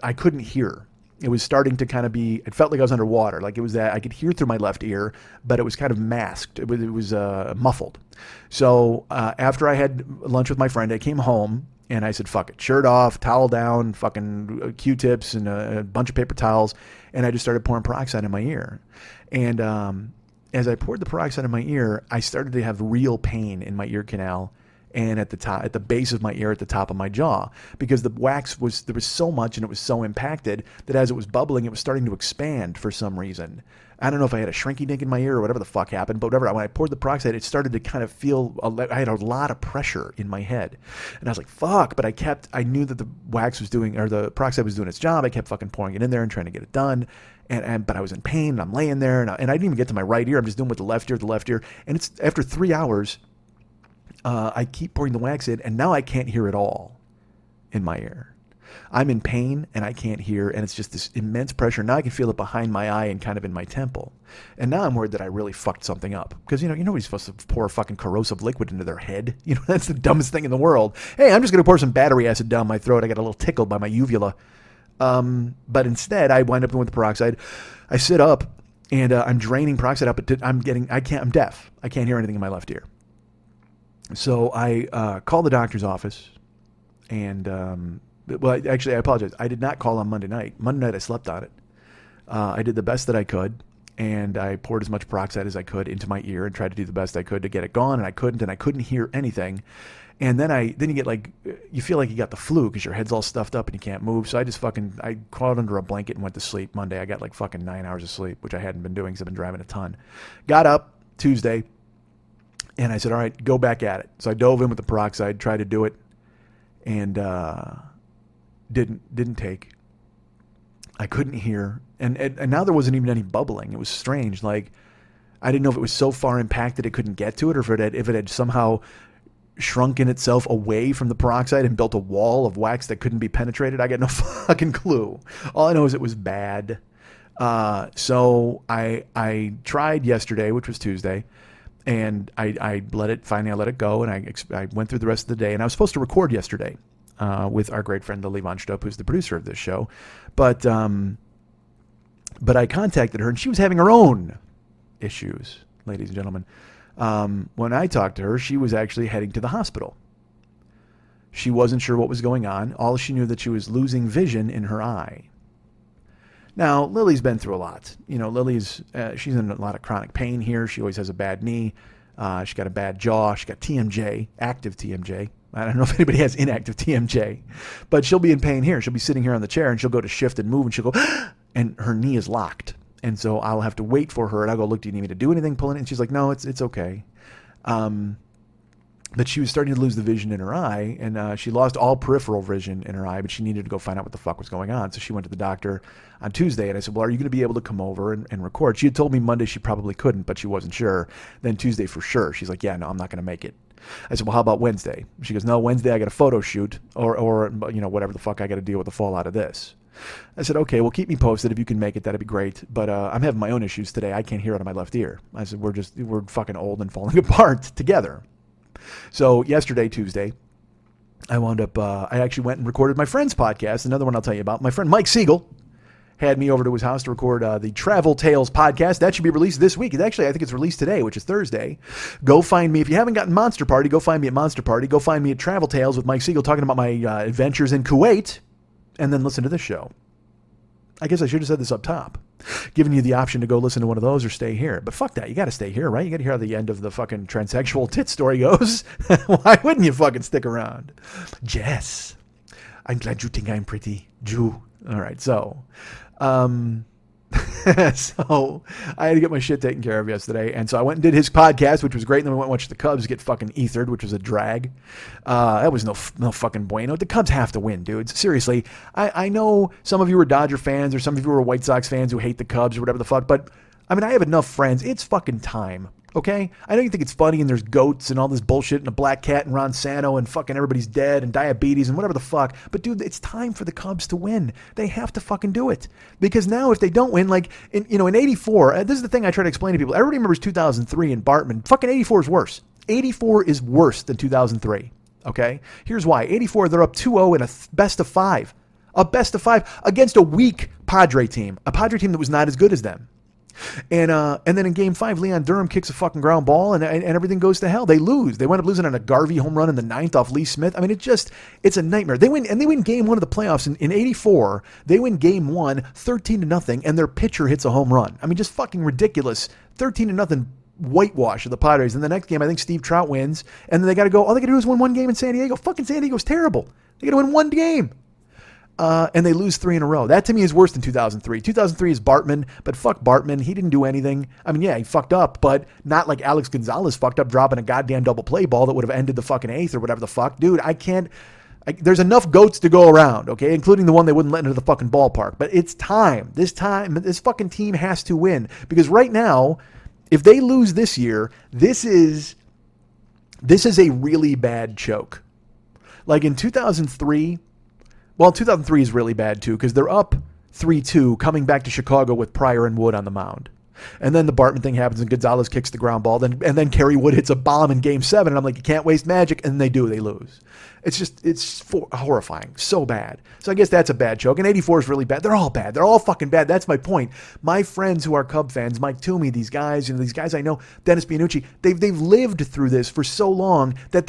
I couldn't hear. It was starting to kind of it felt like I was underwater. Like it was that I could hear through my left ear, but it was kind of masked. It was muffled. So after I had lunch with my friend, I came home and I said, fuck it, shirt off, towel down, fucking Q-tips and a bunch of paper towels. And I just started pouring peroxide in my ear. And as I poured the peroxide in my ear, I started to have real pain in my ear canal. and at the base of my ear, at the top of my jaw, because the wax there was so much and it was so impacted that as it was bubbling, it was starting to expand for some reason. I don't know if I had a shrinky dink in my ear or whatever the fuck happened, but when I poured the peroxide, it started to kind of feel, I had a lot of pressure in my head. And I was like, fuck, but I knew that the the peroxide was doing its job. I kept fucking pouring it in there and trying to get it done. But I was in pain, and I'm laying there, and I didn't even get to my right ear. I'm just doing with the left ear. And it's after 3 hours, I keep pouring the wax in, and now I can't hear at all in my ear. I'm in pain and I can't hear, and it's just this immense pressure. Now I can feel it behind my eye and kind of in my temple. And now I'm worried that I really fucked something up. Because, nobody's supposed to pour fucking corrosive liquid into their head. That's the dumbest thing in the world. Hey, I'm just going to pour some battery acid down my throat. I got a little tickled by my uvula. But instead, I wind up going with the peroxide. I sit up and I'm draining peroxide out, but I'm deaf. I can't hear anything in my left ear. So I call the doctor's office and... Well, actually, I apologize. I did not call on Monday night. Monday night, I slept on it. I did the best that I could, and I poured as much peroxide as I could into my ear and tried to do the best I could to get it gone, and I couldn't hear anything. And then you get you feel like you got the flu because your head's all stuffed up and you can't move. So I crawled under a blanket and went to sleep Monday. I got 9 hours of sleep, which I hadn't been doing because I've been driving a ton. Got up Tuesday, and I said, all right, go back at it. So I dove in with the peroxide, tried to do it, and... Didn't take. I couldn't hear, and now there wasn't even any bubbling. It was strange. I didn't know if it was so far impacted it couldn't get to it, or if it had somehow shrunken itself away from the peroxide and built a wall of wax that couldn't be penetrated. I got no fucking clue. All I know is it was bad. So I tried yesterday, which was Tuesday, and I let it go, and I went through the rest of the day, and I was supposed to record yesterday. With our great friend Lily Von Stupp, who's the producer of this show. But I contacted her, and she was having her own issues, ladies and gentlemen. When I talked to her, she was actually heading to the hospital. She wasn't sure what was going on. All she knew that she was losing vision in her eye. Now, Lily's been through a lot. She's in a lot of chronic pain here. She always has a bad knee. She got a bad jaw. She got TMJ, active TMJ. I don't know if anybody has inactive TMJ, but she'll be in pain here. She'll be sitting here on the chair, and she'll go to shift and move, and she'll go, and her knee is locked. And so I'll have to wait for her, and I'll go, look, do you need me to do anything, pulling it? And she's like, no, it's okay. But she was starting to lose the vision in her eye, and she lost all peripheral vision in her eye, but she needed to go find out what the fuck was going on. So she went to the doctor on Tuesday, and I said, well, are you going to be able to come over and record? She had told me Monday she probably couldn't, but she wasn't sure. Then Tuesday for sure. She's like, yeah, no, I'm not going to make it. I said, well, how about Wednesday? She goes, no, Wednesday I got a photo shoot or whatever the fuck I got to deal with the fallout of this. I said, okay, well, keep me posted. If you can make it, that'd be great. But I'm having my own issues today. I can't hear out of my left ear. I said, we're fucking old and falling apart together. So yesterday, Tuesday, I wound up, I actually went and recorded my friend's podcast, another one I'll tell you about. My friend Mike Siegel had me over to his house to record the Travel Tales podcast. That should be released this week. I think it's released today, which is Thursday. Go find me. If you haven't gotten Monster Party, go find me at Monster Party. Go find me at Travel Tales with Mike Siegel talking about my adventures in Kuwait, and then listen to this show. I guess I should have said this up top, giving you the option to go listen to one of those or stay here. But fuck that. You got to stay here, right? You got to hear how the end of the fucking transsexual tit story goes. Why wouldn't you fucking stick around? Jess, I'm glad you think I'm pretty. Jew. All right. So So I had to get my shit taken care of yesterday. And so I went and did his podcast, which was great. And then we went and watched the Cubs get fucking ethered, which was a drag. That was no fucking bueno. The Cubs have to win, dudes. Seriously. I know some of you are Dodger fans or some of you are White Sox fans who hate the Cubs or whatever the fuck. But I mean, I have enough friends. It's fucking time. Okay? I know you think it's funny and there's goats and all this bullshit and a black cat and Ron Santo and fucking everybody's dead and diabetes and whatever the fuck. But dude, it's time for the Cubs to win. They have to fucking do it. Because now if they don't win, like, in 84, this is the thing I try to explain to people. Everybody remembers 2003 in Bartman. Fucking 84 is worse. 84 is worse than 2003. Okay? Here's why. 84, they're up 2-0 in a best of five. A best of five against a weak Padre team. A Padre team that was not as good as them. And then in Game 5, Leon Durham kicks a fucking ground ball and everything goes to hell. They lose. They wind up losing on a Garvey home run in the 9th off Lee Smith. I mean, it's a nightmare. They win Game 1 of the playoffs in 84. They win Game 1 13-0, and their pitcher hits a home run. I mean, just fucking ridiculous. 13-0 whitewash of the Padres. In the next game, I think Steve Trout wins, and then they got to go. All they got to do is win one game in San Diego. Fucking San Diego's terrible. They got to win one game. And they lose 3 in a row. That to me is worse than 2003. 2003 is Bartman, but fuck Bartman. He didn't do anything. I mean, yeah, he fucked up, but not like Alex Gonzalez fucked up dropping a goddamn double play ball that would have ended the fucking 8th or whatever the fuck. Dude, there's enough goats to go around, okay, including the one they wouldn't let into the fucking ballpark. But it's time. This fucking team has to win. Because right now, if they lose this year, this is a really bad choke. Like in 2003, well, 2003 is really bad too, because they're up 3-2 coming back to Chicago with Pryor and Wood on the mound. And then the Bartman thing happens and Gonzalez kicks the ground ball. And then Kerry Wood hits a bomb in game 7. And I'm like, you can't waste magic. And they do. They lose. It's horrifying. So bad. So I guess that's a bad choke. And 84 is really bad. They're all bad. They're all fucking bad. That's my point. My friends who are Cub fans, Mike Toomey, these guys I know, Dennis Bianucci, they've lived through this for so long that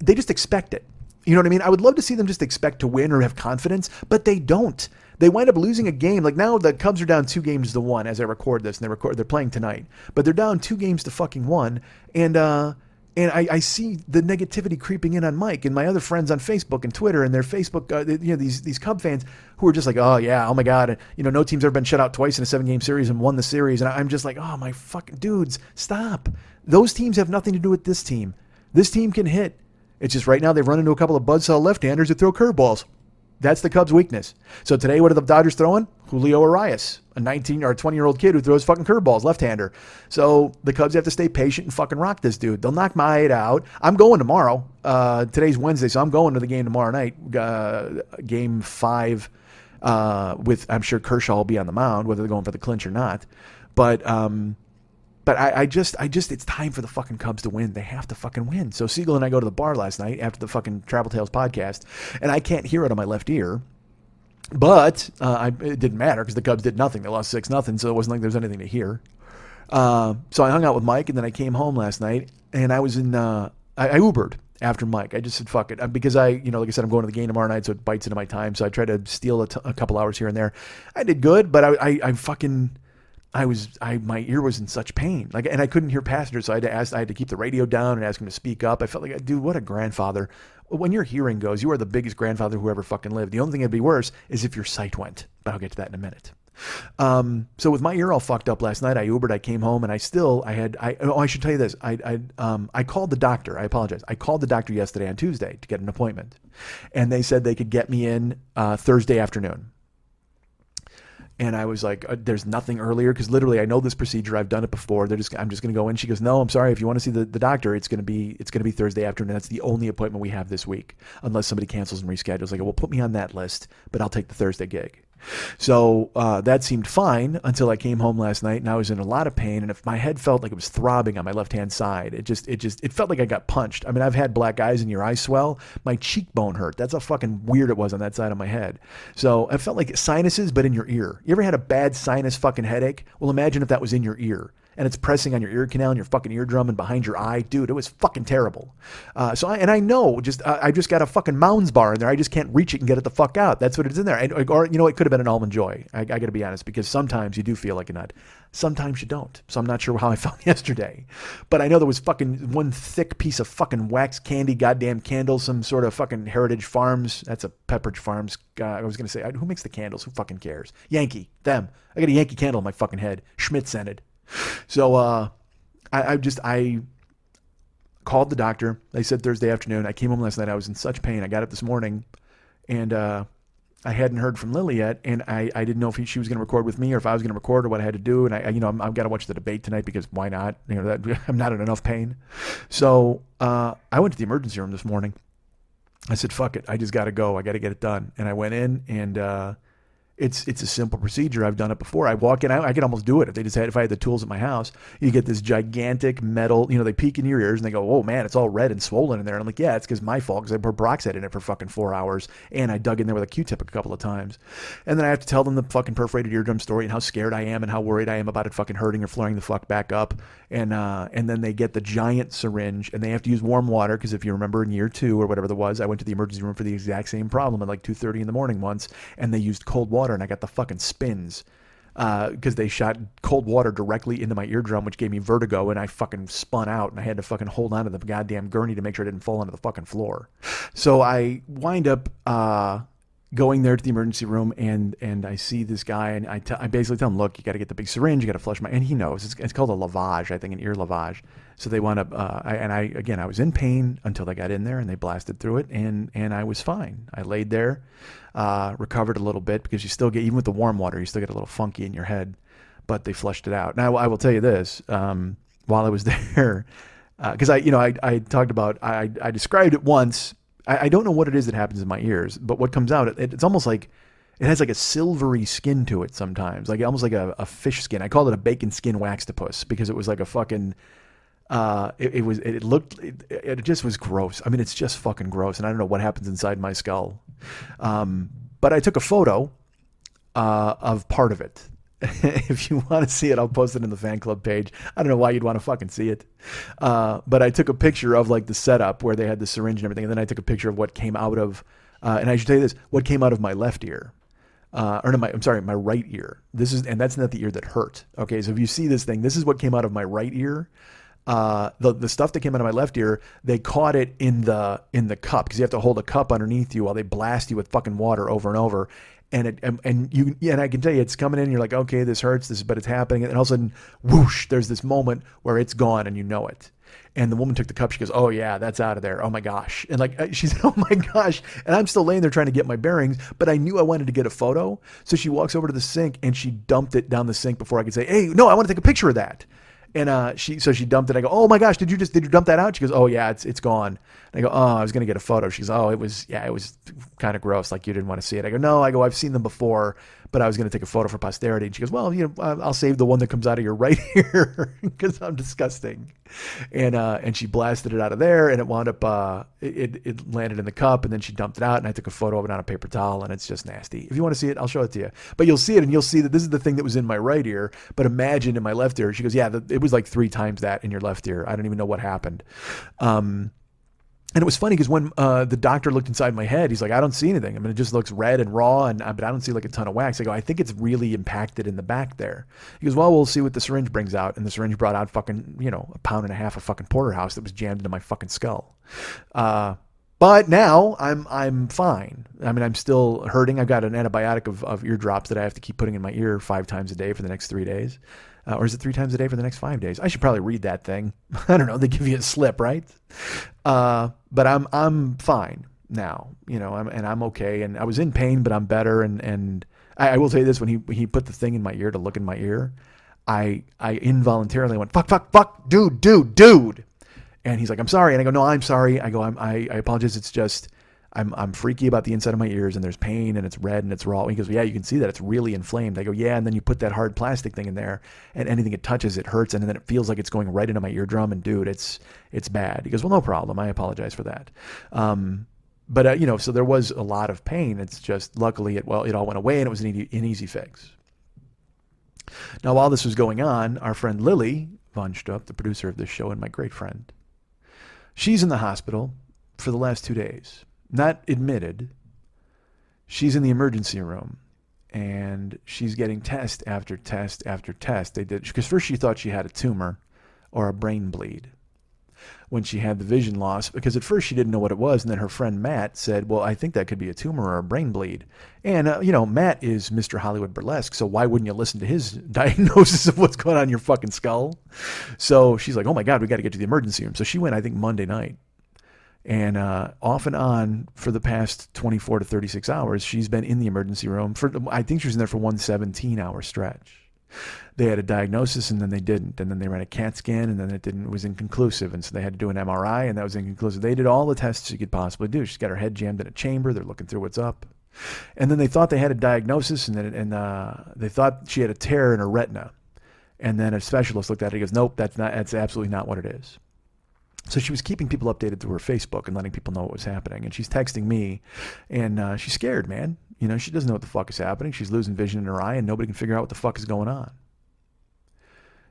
they just expect it. You know what I mean? I would love to see them just expect to win or have confidence, but they don't. They wind up losing a game. Like now the Cubs are down 2-1 as I record this, and they're playing tonight. But they're down 2-1, and I see the negativity creeping in on Mike and my other friends on Facebook and Twitter and their Facebook, these Cub fans who are just like, oh yeah, oh my God, no team's ever been shut out twice in a 7-game series and won the series, and I'm just like, oh my fucking dudes, stop. Those teams have nothing to do with this team. This team can hit. It's just right now they've run into a couple of buzzsaw left-handers that throw curveballs. That's the Cubs' weakness. So today, what are the Dodgers throwing? Julio Urias, a 19 or 20-year-old kid who throws fucking curveballs, left-hander. So the Cubs have to stay patient and fucking rock this dude. They'll knock my 8 out. I'm going tomorrow. Today's Wednesday, so I'm going to the game tomorrow night. Game 5 with, I'm sure Kershaw will be on the mound, whether they're going for the clinch or not. But I just, it's time for the fucking Cubs to win. They have to fucking win. So Siegel and I go to the bar last night after the fucking Travel Tales podcast, and I can't hear it on my left ear. But it didn't matter because the Cubs did nothing. They lost 6-0, so it wasn't like there was anything to hear. So I hung out with Mike, and then I came home last night, and I was I Ubered after Mike. I just said, fuck it. Because like I said, I'm going to the game tomorrow night, so it bites into my time. So I tried to steal a couple hours here and there. I did good, but my ear was in such pain, and I couldn't hear passengers, so I had to keep the radio down and ask him to speak up. I felt like, dude, what a grandfather. When your hearing goes, you are the biggest grandfather who ever fucking lived. The only thing that'd be worse is if your sight went, but I'll get to that in a minute. So with my ear all fucked up last night, I Ubered, I came home, and I should tell you this. I called the doctor. I apologize. I called the doctor yesterday on Tuesday to get an appointment, and they said they could get me in Thursday afternoon. And I was like, there's nothing earlier, because literally I know this procedure. I've done it before. I'm just going to go in. She goes, no, I'm sorry. If you want to see the doctor, it's going to be Thursday afternoon. That's the only appointment we have this week, unless somebody cancels and reschedules. Like, well, put me on that list, but I'll take the Thursday gig. So that seemed fine until I came home last night, and I was in a lot of pain. And if my head felt like it was throbbing on my left-hand side, it felt like I got punched. I mean, I've had black eyes and your eyes swell. My cheekbone hurt. That's how fucking weird it was on that side of my head. So I felt like sinuses, but in your ear. You ever had a bad sinus fucking headache? Well, imagine if that was in your ear. And it's pressing on your ear canal and your fucking eardrum and behind your eye. Dude, it was fucking terrible. I just got a fucking Mounds bar in there. I just can't reach it and get it the fuck out. That's what it's in there. Or it could have been an Almond Joy. I got to be honest, because sometimes you do feel like a nut. Sometimes you don't. So I'm not sure how I felt yesterday. But I know there was fucking one thick piece of fucking wax candy, goddamn candle, some sort of fucking Heritage Farms. That's a Pepperidge Farms. I was going to say, who makes the candles? Who fucking cares? Yankee. Them. I got a Yankee candle in my fucking head. Schmidt scented. So I called the doctor. They said Thursday afternoon. I came home last night. I was in such pain. I got up this morning, and I hadn't heard from Lily yet, and I didn't know if she was going to record with me or if I was going to record or what I had to do. And I've got to watch the debate tonight because why not? I'm not in enough pain. So I went to the emergency room this morning. I said, fuck it. I just got to go. I got to get it done. And I went in, and it's a simple procedure. I've done it before. I walk in, I could almost do it if I had the tools at my house. You get this gigantic metal, they peek in your ears and they go, oh man, it's all red and swollen in there. And I'm like, yeah, it's because my fault, because I put peroxide in it for fucking 4 hours, and I dug in there with a Q-tip a couple of times. And then I have to tell them the fucking perforated eardrum story and how scared I am and how worried I am about it fucking hurting or flaring the fuck back up. And then they get the giant syringe, and they have to use warm water, because if you remember in year 2 or whatever there was, I went to the emergency room for the exact same problem at like 2:30 in the morning once, and they used cold water, and I got the fucking spins. because they shot cold water directly into my eardrum, which gave me vertigo, and I fucking spun out, and I had to fucking hold on to the goddamn gurney to make sure I didn't fall onto the fucking floor. So I wind up going there to the emergency room, and I see this guy, and I basically tell him, look, you got to get the big syringe, you got to flush my, and he knows it's called a lavage, I think, an ear lavage. So they wound up, I was in pain until they got in there and they blasted through it, and I was fine. I laid there, recovered a little bit, because you still get, even with the warm water, you still get a little funky in your head, but they flushed it out. Now I will tell you this, while I was there, because I talked about, I described it once. I don't know what it is that happens in my ears, but what comes out, it's almost like, it has like a silvery skin to it sometimes, like almost like a fish skin. I called it a bacon skin waxtopus, because it was like a fucking, it just was gross. I mean, it's just fucking gross, and I don't know what happens inside my skull. But I took a photo of part of it. If you want to see it, I'll post it in the fan club page. I don't know why you'd want to fucking see it. But I took a picture of like the setup where they had the syringe and everything. And then I took a picture of what came out of, and I should tell you this, what came out of my left ear. My right ear. And that's not the ear that hurt. Okay. So if you see this thing, this is what came out of my right ear. The stuff that came out of my left ear, they caught it in the cup, because you have to hold a cup underneath you while they blast you with fucking water over and over. And I can tell you, it's coming in, and you're like, okay, this hurts, but it's happening. And all of a sudden, whoosh, there's this moment where it's gone and you know it. And the woman took the cup. She goes, oh yeah, that's out of there. Oh my gosh. And like, she said, oh my gosh. And I'm still laying there trying to get my bearings, but I knew I wanted to get a photo. So she walks over to the sink and she dumped it down the sink before I could say, hey, no, I want to take a picture of that. And she dumped it. I go, oh my gosh, did you dump that out? She goes, oh yeah, it's gone. And I go, oh, I was going to get a photo. She goes, oh, it was kind of gross. Like, you didn't want to see it. I go, no, I've seen them before, but I was going to take a photo for posterity. And she goes, well, I'll save the one that comes out of your right ear, because I'm disgusting. And she blasted it out of there, and it wound up, it landed in the cup, and then she dumped it out, and I took a photo of it on a paper towel, and it's just nasty. If you want to see it, I'll show it to you. But you'll see it, and you'll see that this is the thing that was in my right ear, but imagine in my left ear. She goes, yeah, it was like 3 times that in your left ear. I don't even know what happened. And it was funny because when the doctor looked inside my head, he's like, I don't see anything. I mean, it just looks red and raw, but I don't see like a ton of wax. I go, I think it's really impacted in the back there. He goes, well, we'll see what the syringe brings out. And the syringe brought out fucking, 1.5 pounds of fucking porterhouse that was jammed into my fucking skull. But now I'm fine. I mean, I'm still hurting. I've got an antibiotic of ear drops that I have to keep putting in my ear 5 times a day for the next 3 days. Or is it 3 times a day for the next 5 days? I should probably read that thing. I don't know. They give you a slip, right? But I'm fine now, and I'm okay. And I was in pain, but I'm better. And I will tell you this: when he put the thing in my ear to look in my ear, I involuntarily went, fuck, dude. And he's like, I'm sorry. And I go, no, I'm sorry. I go, I apologize. It's just, I'm freaky about the inside of my ears, and there's pain, and it's red and it's raw. And he goes, well, yeah, you can see that it's really inflamed. I go, yeah. And then you put that hard plastic thing in there, and anything it touches, it hurts. And then it feels like it's going right into my eardrum. And dude, it's bad. He goes, well, no problem. I apologize for that. But so there was a lot of pain. It's just, luckily it all went away, and it was an easy fix. Now, while this was going on, our friend Lily Von Stupp, the producer of this show and my great friend, she's in the hospital for the last 2 days. Not admitted. She's in the emergency room, and she's getting test after test after test. They did, because first she thought she had a tumor or a brain bleed when she had the vision loss, because at first she didn't know what it was. And then her friend Matt said, well, I think that could be a tumor or a brain bleed. And, Matt is Mr. Hollywood Burlesque, so why wouldn't you listen to his diagnosis of what's going on in your fucking skull? So she's like, oh my God, we got to get to the emergency room. So she went, I think, Monday night. And off and on for the past 24 to 36 hours, she's been in the emergency room. I think she was in there for one 17-hour stretch. They had a diagnosis, and then they didn't. And then they ran a CAT scan, and then it was inconclusive. And so they had to do an MRI, and that was inconclusive. They did all the tests she could possibly do. She's got her head jammed in a chamber. They're looking through what's up. And then they thought they had a diagnosis, and they thought she had a tear in her retina. And then a specialist looked at it. He goes, nope, that's absolutely not what it is. So she was keeping people updated through her Facebook and letting people know what was happening. And she's texting me, and she's scared, man. She doesn't know what the fuck is happening. She's losing vision in her eye, and nobody can figure out what the fuck is going on.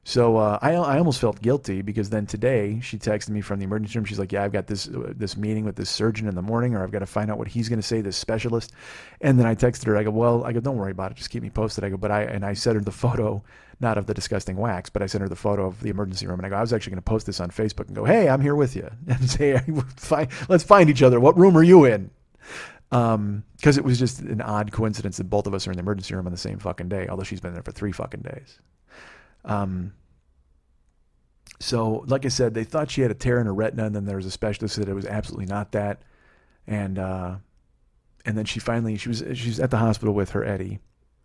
So I almost felt guilty because then today she texted me from the emergency room. She's like, "Yeah, I've got this meeting with this surgeon in the morning, or I've got to find out what he's going to say, this specialist." And then I texted her. I go, "Don't worry about it. Just keep me posted." I go, I sent her the photo, not of the disgusting wax, but I sent her the photo of the emergency room. And I go, "I was actually going to post this on Facebook and go, hey, I'm here with you, and say, let's find each other. What room are you in?" Because it was just an odd coincidence that both of us are in the emergency room on the same fucking day, although she's been there for 3 fucking days. So like I said, they thought she had a tear in her retina, and then there was a specialist that it was absolutely not that. And then she's at the hospital with her Eddie.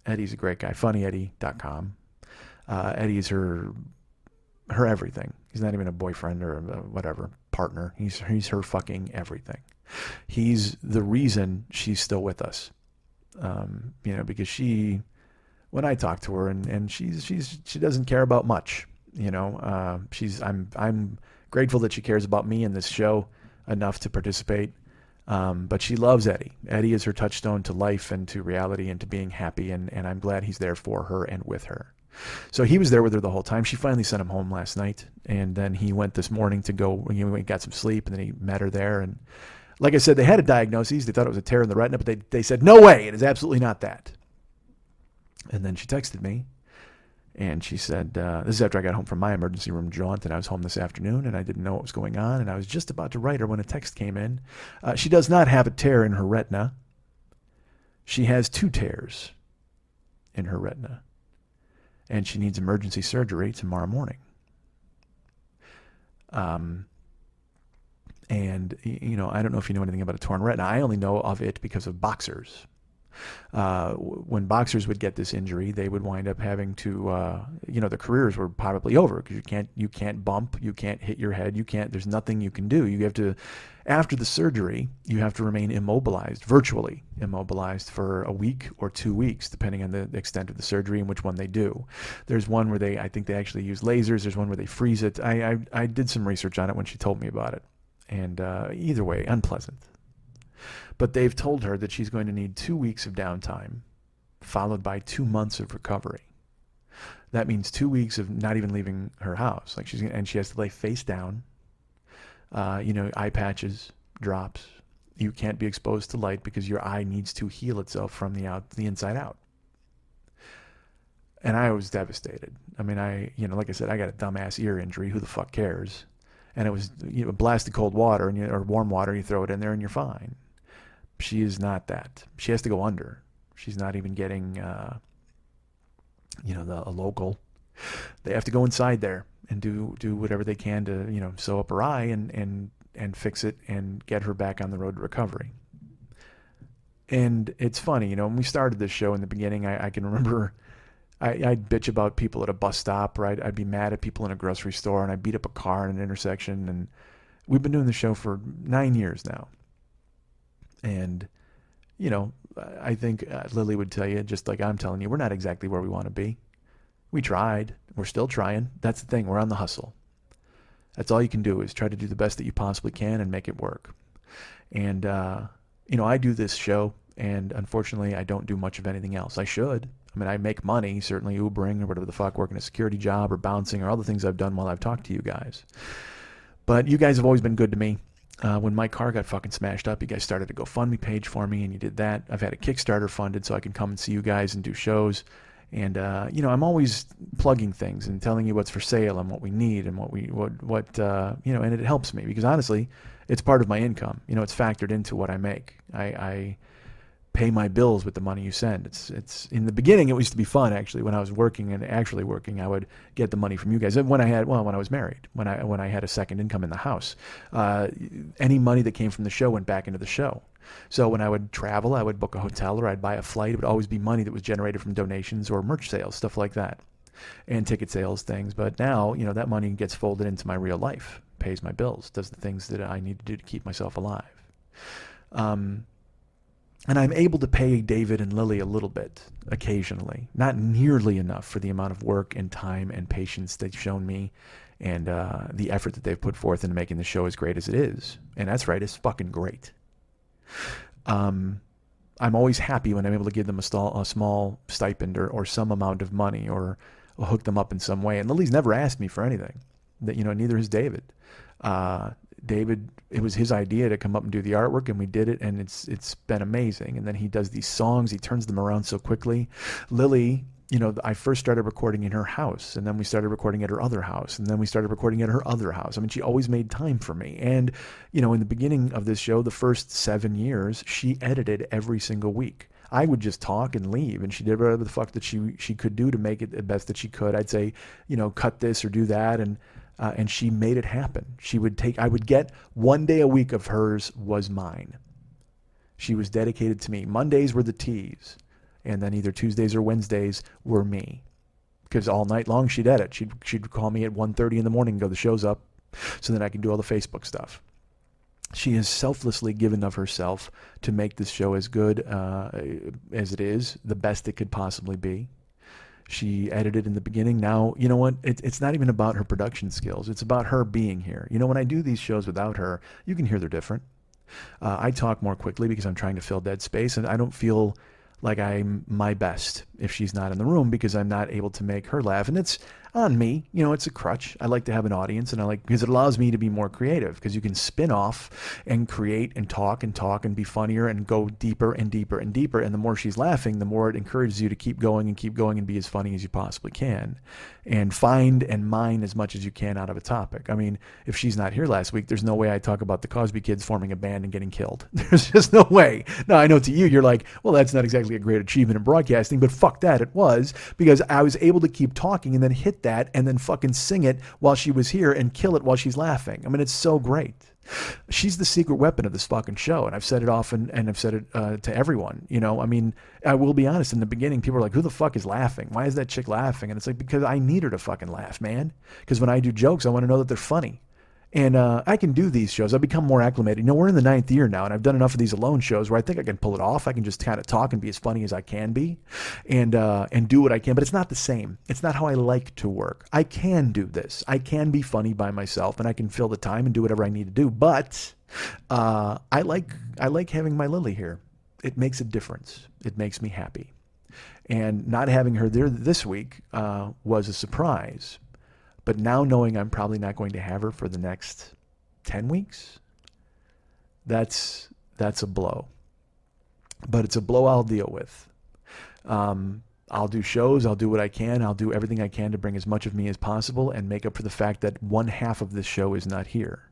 Eddie's a great guy, funnyeddie.com. Eddie is her everything. He's not even a boyfriend or whatever partner. He's her fucking everything. He's the reason she's still with us. Because when I talk to her and she doesn't care about much. I'm grateful that she cares about me and this show enough to participate. But she loves Eddie. Eddie is her touchstone to life and to reality and to being happy. And I'm glad he's there for her and with her. So he was there with her the whole time. She finally sent him home last night. And then he went this morning to go, got some sleep, and then he met her there. And like I said, they had a diagnosis. They thought it was a tear in the retina, but they said, no way, it is absolutely not that. And then she texted me. And she said, this is after I got home from my emergency room jaunt, and I was home this afternoon, and I didn't know what was going on, and I was just about to write her when a text came in. She does not have a tear in her retina. She has 2 tears in her retina, and she needs emergency surgery tomorrow morning. And, I don't know if you know anything about a torn retina. I only know of it because of boxers. When boxers would get this injury, they would wind up having to, their careers were probably over because you can't bump, you can't hit your head, there's nothing you can do. You have to, after the surgery, you have to remain immobilized, virtually immobilized for a week or 2 weeks, depending on the extent of the surgery and which one they do. There's one where I think they actually use lasers. There's one where they freeze it. I did some research on it when she told me about it. And either way, unpleasant. But they've told her that she's going to need 2 weeks of downtime, followed by 2 months of recovery. That means 2 weeks of not even leaving her house. And she has to lay face down. Eye patches, drops. You can't be exposed to light because your eye needs to heal itself from the inside out. And I was devastated. I mean, like I said, I got a dumbass ear injury. Who the fuck cares? And it was blasted cold water or warm water. You throw it in there and you're fine. She is not that. She has to go under. She's not even getting, a local. They have to go inside there and do whatever they can to, sew up her eye and fix it and get her back on the road to recovery. And it's funny, when we started this show in the beginning, I can remember I'd bitch about people at a bus stop, or I'd be mad at people in a grocery store, and I'd beat up a car in an intersection. And we've been doing the show for 9 years now. And, I think Lily would tell you, just like I'm telling you, we're not exactly where we want to be. We tried. We're still trying. That's the thing. We're on the hustle. That's all you can do is try to do the best that you possibly can and make it work. And, I do this show, and unfortunately, I don't do much of anything else. I should. I mean, I make money, certainly Ubering or whatever the fuck, working a security job or bouncing or all the things I've done while I've talked to you guys. But you guys have always been good to me. When my car got fucking smashed up, you guys started a GoFundMe page for me, and you did that. I've had a Kickstarter funded so I can come and see you guys and do shows. And, I'm always plugging things and telling you what's for sale and what we need and and it helps me because honestly, it's part of my income. It's factored into what I make. I pay my bills with the money you send. It's in the beginning, it used to be fun actually. When I was working and actually working, I would get the money from you guys. When I was married, when I had a second income in the house, any money that came from the show went back into the show. So when I would travel, I would book a hotel or I'd buy a flight. It would always be money that was generated from donations or merch sales, stuff like that, and ticket sales things. But now, that money gets folded into my real life, pays my bills, does the things that I need to do to keep myself alive. And I'm able to pay David and Lily a little bit occasionally, not nearly enough for the amount of work and time and patience they've shown me and the effort that they've put forth into making the show as great as it is. And that's right, it's fucking great. I'm always happy when I'm able to give them a small stipend or some amount of money or hook them up in some way. And Lily's never asked me for anything. That, neither has David. David, it was his idea to come up and do the artwork, and we did it, and it's been amazing. And then he does these songs, he turns them around so quickly. Lily, I first started recording in her house, and then we started recording at her other house, and then we started recording at her other house. I mean, she always made time for me. And, in the beginning of this show, the first 7 years, she edited every single week. I would just talk and leave, and she did whatever the fuck that she could do to make it the best that she could. I'd say, cut this or do that, and she made it happen. I would get 1 day a week of hers was mine. She was dedicated to me. Mondays were the T's, and then either Tuesdays or Wednesdays were me. Because all night long she'd edit. She'd call me at 1:30 in the morning and go, the show's up, so then I can do all the Facebook stuff. She has selflessly given of herself to make this show as good as it is, the best it could possibly be. She edited in the beginning. Now, you know what? It's not even about her production skills. It's about her being here. When I do these shows without her, you can hear they're different. I talk more quickly because I'm trying to fill dead space, and I don't feel like I'm my best if she's not in the room because I'm not able to make her laugh. And it's on me. It's a crutch. I like to have an audience, and because it allows me to be more creative, because you can spin off and create and talk and be funnier and go deeper and deeper and deeper. And the more she's laughing, the more it encourages you to keep going and be as funny as you possibly can, and find and mine as much as you can out of a topic. I mean, if she's not here last week, there's no way I talk about the Cosby kids forming a band and getting killed. There's just no way. Now, I know to you, you're like, well, that's not exactly a great achievement in broadcasting, but fuck that, it was, because I was able to keep talking and then hit that and then fucking sing it while she was here and kill it while she's laughing. I mean, it's so great. She's the secret weapon of this fucking show, and I've said it often, and I've said it to everyone. I mean, I will be honest, in the beginning, people are like, who the fuck is laughing? Why is that chick laughing? And it's like, because I need her to fucking laugh, man. Because when I do jokes, I want to know that they're funny. And I can do these shows. I've become more acclimated. We're in the 9th year now, and I've done enough of these alone shows where I think I can pull it off. I can just kind of talk and be as funny as I can be, and do what I can. But it's not the same. It's not how I like to work. I can do this. I can be funny by myself, and I can fill the time and do whatever I need to do. But I like having my Lily here. It makes a difference. It makes me happy. And not having her there this week was a surprise. But now knowing I'm probably not going to have her for the next 10 weeks, that's a blow. But it's a blow I'll deal with. I'll do shows. I'll do what I can. I'll do everything I can to bring as much of me as possible and make up for the fact that one half of this show is not here.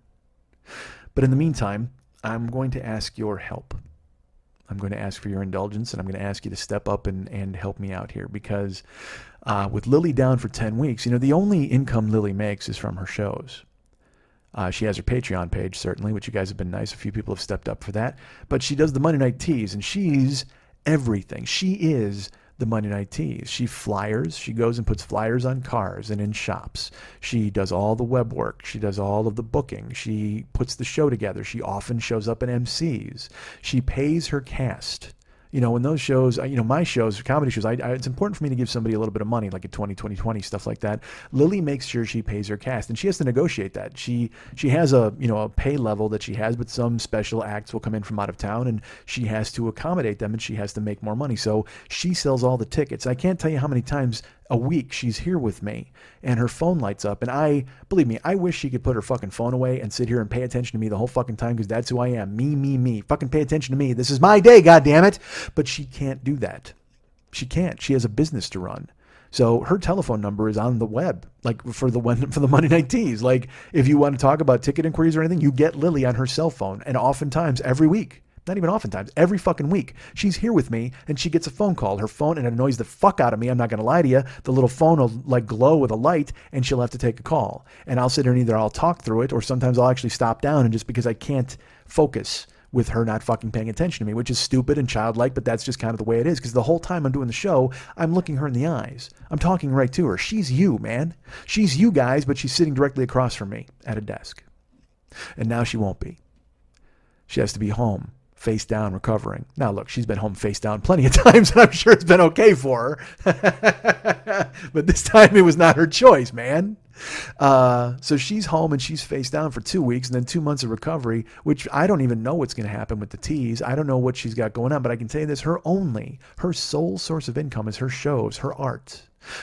But in the meantime, I'm going to ask your help. I'm going to ask for your indulgence, and I'm going to ask you to step up and help me out here, because with Lily down for 10 weeks, the only income Lily makes is from her shows. She has her Patreon page, certainly, which you guys have been nice. A few people have stepped up for that. But she does the Monday Night Teas, and she's everything. She is the Monday Night Teas. She flyers. She goes and puts flyers on cars and in shops. She does all the web work. She does all of the booking. She puts the show together. She often shows up in MCs. She pays her cast. When those shows, my shows, comedy shows, it's important for me to give somebody a little bit of money, like a 20, stuff like that. Lily makes sure she pays her cast, and she has to negotiate that. She has a pay level that she has, but some special acts will come in from out of town, and she has to accommodate them, and she has to make more money. So she sells all the tickets. I can't tell you how many times a week she's here with me, and her phone lights up, and believe me, I wish she could put her fucking phone away and sit here and pay attention to me the whole fucking time, because that's who I am. Me. Fucking pay attention to me. This is my day, goddammit. But she can't do that. She can't. She has a business to run. So her telephone number is on the web, like for the Monday Night Teas. Like, if you want to talk about ticket inquiries or anything, you get Lily on her cell phone, and oftentimes every week. Not even oftentimes, every fucking week. She's here with me, and she gets a phone call. Her phone, and it annoys the fuck out of me. I'm not going to lie to you. The little phone will like glow with a light, and she'll have to take a call. And I'll sit here and either I'll talk through it, or sometimes I'll actually stop down, and just because I can't focus with her not fucking paying attention to me, which is stupid and childlike, but that's just kind of the way it is. Because the whole time I'm doing the show, I'm looking her in the eyes. I'm talking right to her. She's you, man. She's you guys, but she's sitting directly across from me at a desk. And now she won't be. She has to be home, face down, recovering. Now, look, she's been home face down plenty of times, and I'm sure it's been okay for her. But this time it was not her choice, man. So she's home, and she's face down for 2 weeks, and then 2 months of recovery, which I don't even know what's going to happen with the teas. I don't know what she's got going on, but I can tell you this, her sole source of income is her shows, her art.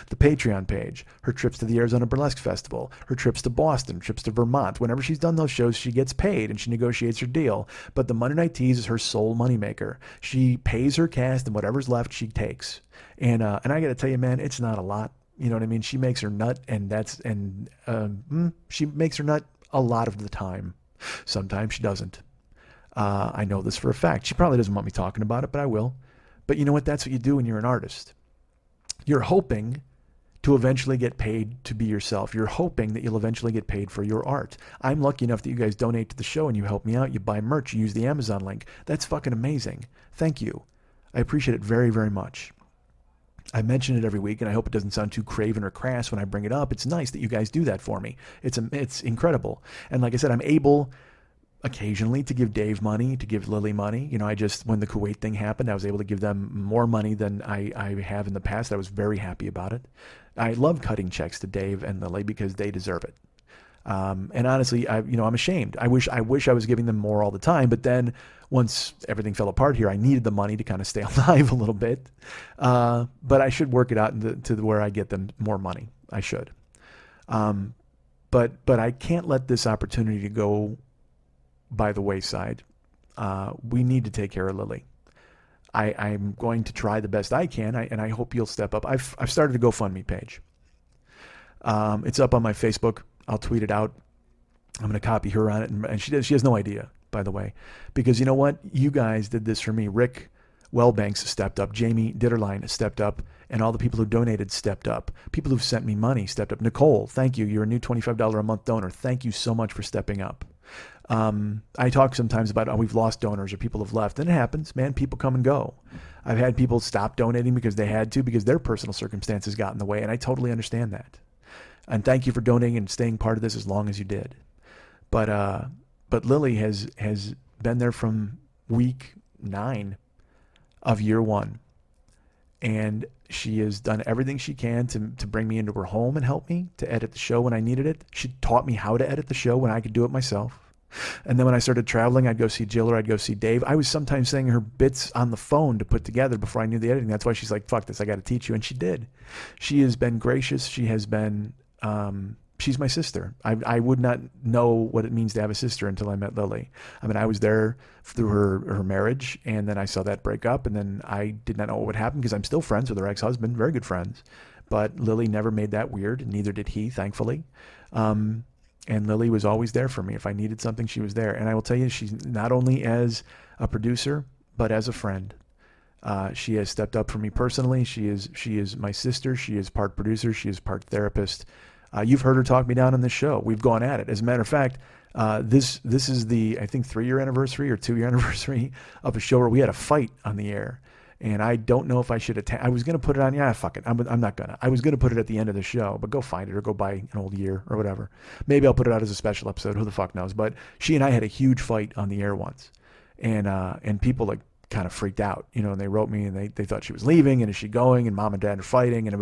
The Patreon page, her trips to the Arizona Burlesque Festival, her trips to Boston, trips to Vermont. Whenever she's done those shows, she gets paid and she negotiates her deal. But the Monday Night Tease is her sole moneymaker. She pays her cast, and whatever's left, she takes. And I got to tell you, man, it's not a lot. You know what I mean? She makes her nut, she makes her nut a lot of the time. Sometimes she doesn't. I know this for a fact. She probably doesn't want me talking about it, but I will. But you know what? That's what you do when you're an artist. You're hoping to eventually get paid to be yourself. You're hoping that you'll eventually get paid for your art. I'm lucky enough that you guys donate to the show and you help me out. You buy merch, you use the Amazon link. That's fucking amazing. Thank you. I appreciate it very, very much. I mention it every week, and I hope it doesn't sound too craven or crass when I bring it up. It's nice that you guys do that for me. It's incredible. And like I said, I'm able occasionally to give Dave money, to give Lily money. You know, when the Kuwait thing happened, I was able to give them more money than I have in the past. I was very happy about it. I love cutting checks to Dave and Lily because they deserve it. And honestly, I'm ashamed. I wish I was giving them more all the time, but then once everything fell apart here, I needed the money to kind of stay alive a little bit. But I should work it out to where I get them more money. I should. But I can't let this opportunity go by the wayside. We need to take care of Lily. I'm going to try the best I can, and I hope you'll step up. I've started a GoFundMe page. It's up on my Facebook. I'll tweet it out. I'm going to copy her on it, and she has no idea, by the way, because you know what? You guys did this for me. Rick Wellbanks stepped up. Jamie Ditterline stepped up, and all the people who donated stepped up. People who've sent me money stepped up. Nicole, thank you. You're a new $25 a month donor. Thank you so much for stepping up. I talk sometimes about, we've lost donors or people have left, and it happens, man. People come and go. I've had people stop donating because they had to, because their personal circumstances got in the way, and I totally understand that. And thank you for donating and staying part of this as long as you did. But Lily has been there from week 9 of year 1, and she has done everything she can to bring me into her home and help me to edit the show when I needed it. She taught me how to edit the show when I could do it myself. And then when I started traveling, I'd go see Jill or I'd go see Dave. I was sometimes saying her bits on the phone to put together before I knew the editing. That's why she's like, fuck this, I got to teach you. And she did. She has been gracious. She has been, she's my sister. I would not know what it means to have a sister until I met Lily. I mean, I was there through her marriage, and then I saw that break up, and then I did not know what would happen because I'm still friends with her ex-husband, very good friends. But Lily never made that weird, and neither did he, thankfully. And Lily was always there for me. If I needed something, she was there. And I will tell you, she's not only as a producer, but as a friend. She has stepped up for me personally. She is my sister. She is part producer. She is part therapist. You've heard her talk me down on this show. We've gone at it. As a matter of fact, this is the, I think, 3-year anniversary or 2-year anniversary of a show where we had a fight on the air. And I don't know if I should I was going to put it on. Yeah, fuck it. I'm not going to. I was going to put it at the end of the show, but go find it or go buy an old year or whatever. Maybe I'll put it out as a special episode. Who the fuck knows? But she and I had a huge fight on the air once. And people like kind of freaked out, and they wrote me and they thought she was leaving and is she going, and mom and dad are fighting,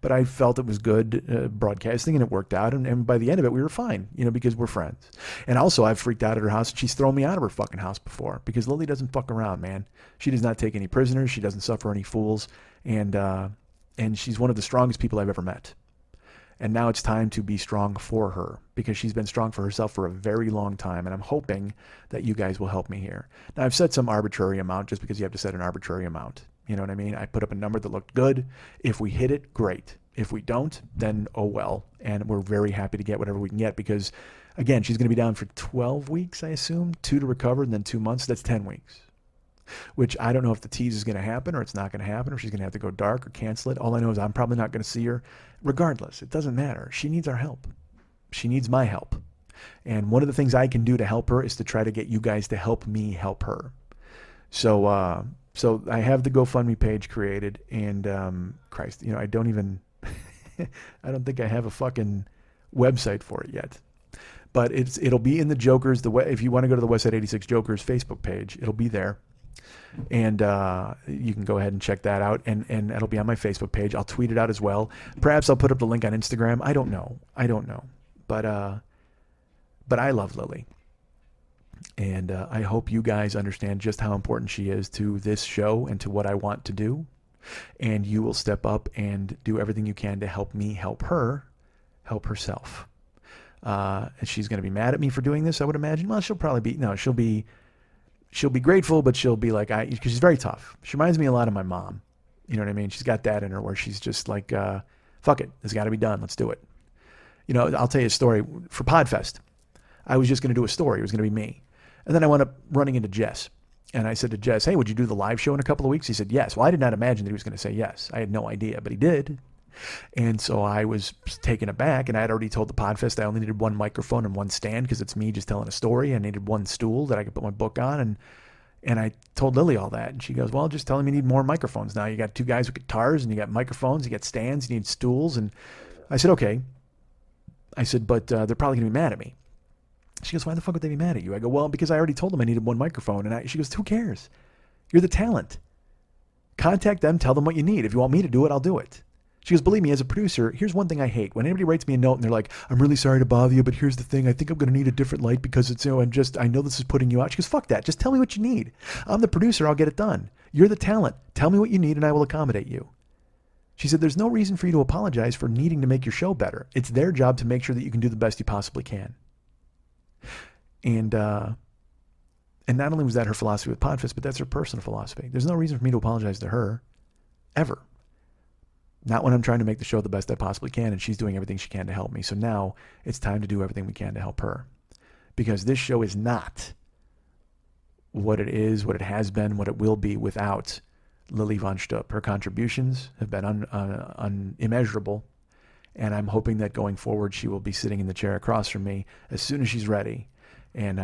but I felt it was good broadcasting and it worked out. And by the end of it, we were fine, because we're friends. And also I've freaked out at her house. She's thrown me out of her fucking house before because Lily doesn't fuck around, man. She does not take any prisoners. She doesn't suffer any fools. And she's one of the strongest people I've ever met. And now it's time to be strong for her because she's been strong for herself for a very long time. And I'm hoping that you guys will help me here. Now, I've set some arbitrary amount just because you have to set an arbitrary amount. You know what I mean? I put up a number that looked good. If we hit it, great. If we don't, then oh well. And we're very happy to get whatever we can get because, again, she's going to be down for 12 weeks, I assume, 2 to recover, and then 2 months. That's 10 weeks. Which I don't know if the tease is going to happen or it's not going to happen or she's going to have to go dark or cancel it. All I know is I'm probably not going to see her. Regardless, it doesn't matter. She needs our help. She needs my help. And one of the things I can do to help her is to try to get you guys to help me help her. So I have the GoFundMe page created, and Christ, I don't even, I don't think I have a fucking website for it yet. But it'll be in the Jokers. If you want to go to the Westside 86 Jokers Facebook page, it'll be there. And you can go ahead and check that out, and it'll be on my Facebook page. I'll tweet it out as well. Perhaps I'll put up the link on Instagram. I don't know. But I love Lily, and I hope you guys understand just how important she is to this show and to what I want to do. and you will step up and do everything you can to help me help her help herself. And she's going to be mad at me for doing this, I would imagine. Well, she'll be grateful, but she'll be like, because she's very tough. She reminds me a lot of my mom. You know what I mean? She's got that in her where she's just like, fuck it, it's got to be done. Let's do it. You know, I'll tell you a story. For Podfest, I was just going to do a story. It was going to be me. And then I wound up running into Jess. And I said to Jess, hey, would you do the live show in a couple of weeks? He said, yes. Well, I did not imagine that he was going to say yes. I had no idea, but he did. And so I was taken aback, and I had already told the Podfest I only needed one microphone and one stand because it's me just telling a story. I needed one stool that I could put my book on. And I told Lily all that. And she goes, well, just tell him you need more microphones now. You got two guys with guitars, and you got microphones, you got stands, you need stools. And I said, okay. I said, but they're probably going to be mad at me. She goes, why the fuck would they be mad at you? I go, well, because I already told them I needed one microphone. And she goes, who cares? You're the talent. Contact them, tell them what you need. If you want me to do it, I'll do it. She goes, believe me, as a producer, here's one thing I hate. When anybody writes me a note and they're like, I'm really sorry to bother you, but here's the thing. I think I'm going to need a different light because it's, I know this is putting you out. She goes, fuck that. Just tell me what you need. I'm the producer. I'll get it done. You're the talent. Tell me what you need and I will accommodate you. She said, there's no reason for you to apologize for needing to make your show better. It's their job to make sure that you can do the best you possibly can. And not only was that her philosophy with Podfest, but that's her personal philosophy. There's no reason for me to apologize to her, ever. Not when I'm trying to make the show the best I possibly can, and she's doing everything she can to help me. So now it's time to do everything we can to help her. Because this show is not what it is, what it has been, what it will be without Lily Von Stupp. Her contributions have been immeasurable, and I'm hoping that going forward she will be sitting in the chair across from me as soon as she's ready. And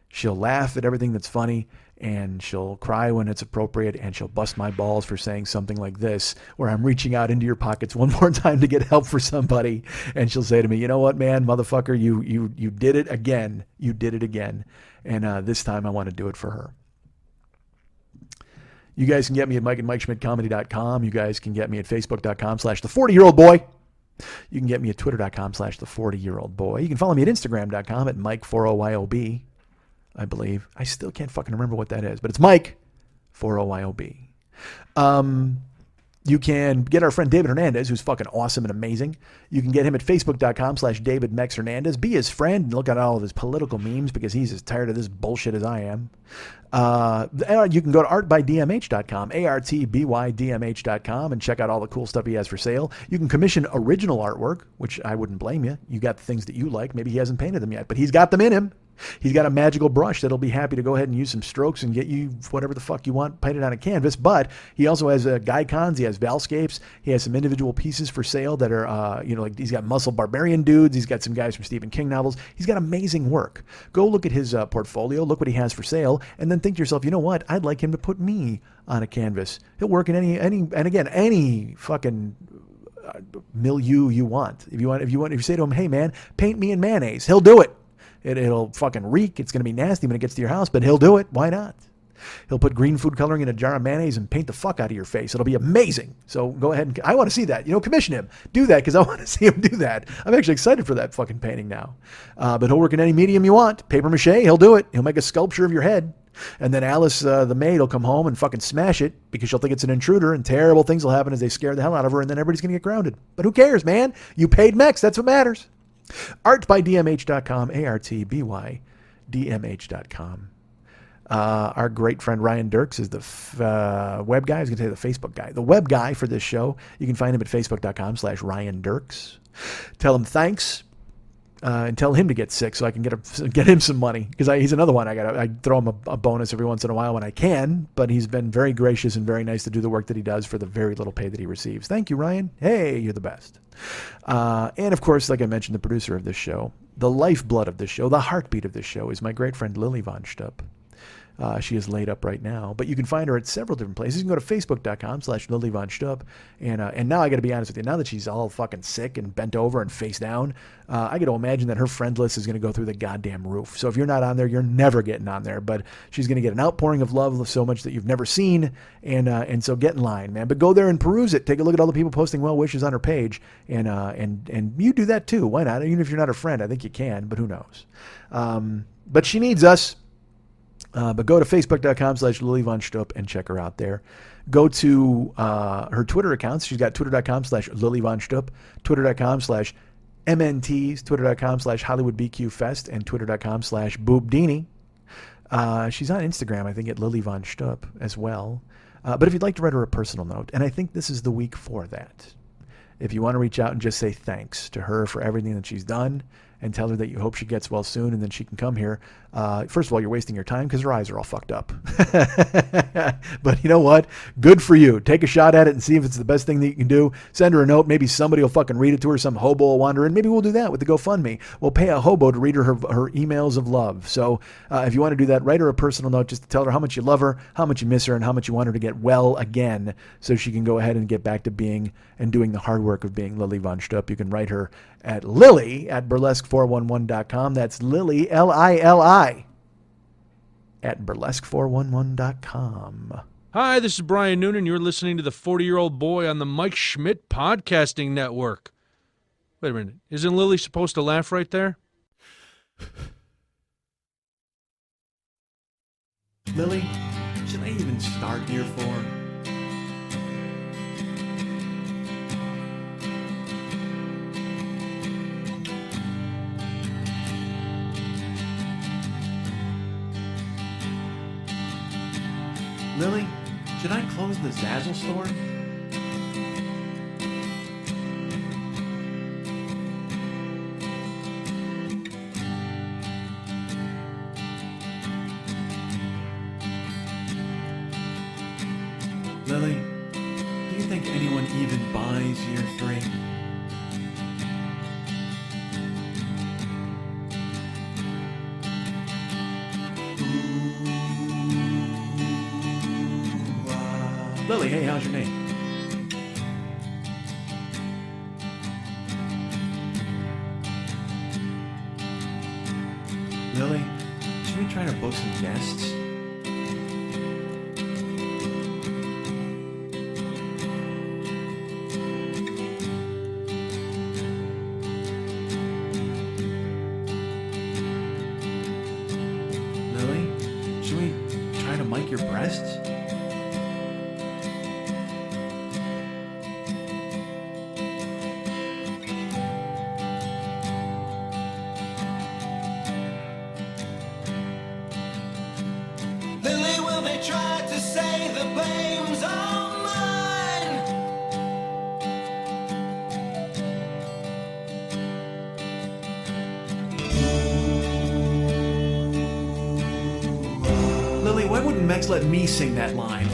she'll laugh at everything that's funny, and she'll cry when it's appropriate, and she'll bust my balls for saying something like this, where I'm reaching out into your pockets one more time to get help for somebody, and she'll say to me, you know what, man, motherfucker, you did it again. You did it again. And this time I want to do it for her. You guys can get me at MikeandMikeSchmidtComedy.com. You guys can get me at Facebook.com/the40-year-old-boy. You can get me at Twitter.com/the40-year-old-boy. You can follow me at Instagram.com at Mike40YOB, I believe. I still can't fucking remember what that is, but it's Mike40YOB. You can get our friend David Hernandez, who's fucking awesome and amazing. You can get him at Facebook.com/DavidMexHernandez. Be his friend and look at all of his political memes because he's as tired of this bullshit as I am. You can go to artbydmh.com, ARTBYDMH.com, and check out all the cool stuff he has for sale. You can commission original artwork, which I wouldn't blame you. You got the things that you like. Maybe he hasn't painted them yet, but he's got them in him. He's got a magical brush that'll be happy to go ahead and use some strokes and get you whatever the fuck you want painted on a canvas. But he also has Gaikons, he has Valscapes, he has some individual pieces for sale that are, like he's got Muscle Barbarian dudes, he's got some guys from Stephen King novels. He's got amazing work. Go look at his portfolio, look what he has for sale, and then think to yourself, you know what? I'd like him to put me on a canvas. He'll work in any fucking milieu you want. If you say to him, hey man, paint me in mayonnaise, he'll do it. It'll fucking reek. It's going to be nasty when it gets to your house, but he'll do it. Why not? He'll put green food coloring in a jar of mayonnaise and paint the fuck out of your face. It'll be amazing. So go ahead and I want to see that. Commission him. Do that because I want to see him do that. I'm actually excited for that fucking painting now. But he'll work in any medium you want. Paper mache, he'll do it. He'll make a sculpture of your head. And then Alice, the maid, will come home and fucking smash it because she'll think it's an intruder and terrible things will happen as they scare the hell out of her and then everybody's going to get grounded. But who cares, man? You paid Mex. That's what matters. Artbydmh.com, ARTBYDMH.com. Our great friend Ryan Dirks is the web guy. I was going to say the Facebook guy. The web guy for this show. You can find him at Facebook.com/Ryan Dirks. Tell him thanks. And tell him to get sick so I can get him some money because he's another one. I throw him a bonus every once in a while when I can, but he's been very gracious and very nice to do the work that he does for the very little pay that he receives. Thank you, Ryan. Hey, you're the best. And of course, like I mentioned, the producer of this show, the lifeblood of this show, the heartbeat of this show is my great friend Lily Von Stupp. She is laid up right now, but you can find her at several different places. You can go to Facebook.com/Lily Von Stupp. And now I got to be honest with you, now that she's all fucking sick and bent over and face down, I got to imagine that her friend list is going to go through the goddamn roof. So if you're not on there, you're never getting on there, but she's going to get an outpouring of love so much that you've never seen. And so get in line, man, but go there and peruse it. Take a look at all the people posting well wishes on her page and you do that too. Why not? Even if you're not her friend, I think you can, but who knows? But she needs us. But go to Facebook.com/Lily Von Stupp and check her out there. go to her Twitter accounts. She's got twitter.com/LilyVonStupp, twitter.com/MNTs, twitter.com/HollywoodBQFest, and twitter.com/BoobDini. She's on Instagram, I think, at Lily Von Stupp as well. But if you'd like to write her a personal note, and I think this is the week for that, if you want to reach out and just say thanks to her for everything that she's done and tell her that you hope she gets well soon and then she can come here. First of all, you're wasting your time because her eyes are all fucked up. But you know what? Good for you. Take a shot at it and see if it's the best thing that you can do. Send her a note. Maybe somebody will fucking read it to her. Some hobo will wander in. Maybe we'll do that with the GoFundMe. We'll pay a hobo to read her emails of love. So if you want to do that, write her a personal note just to tell her how much you love her, how much you miss her, and how much you want her to get well again so she can go ahead and get back to being and doing the hard work of being Lily Von Stupp. You can write her at lily@burlesque411.com. That's Lily, Lili, at burlesque411.com. Hi, this is Brian Noonan. You're listening to the 40-Year-Old Boy on the Mike Schmidt Podcasting Network. Wait a minute. Isn't Lily supposed to laugh right there? Lily, should I even start here for? Lily, should I close the Zazzle store? Lily, do you think anyone even buys year 3? Lily, hey, how's your name? Lily, should we try to book some guests? Lily, should we try to mic your breasts? Tried to say the blame's all mine. Lily, why wouldn't Mex let me sing that line?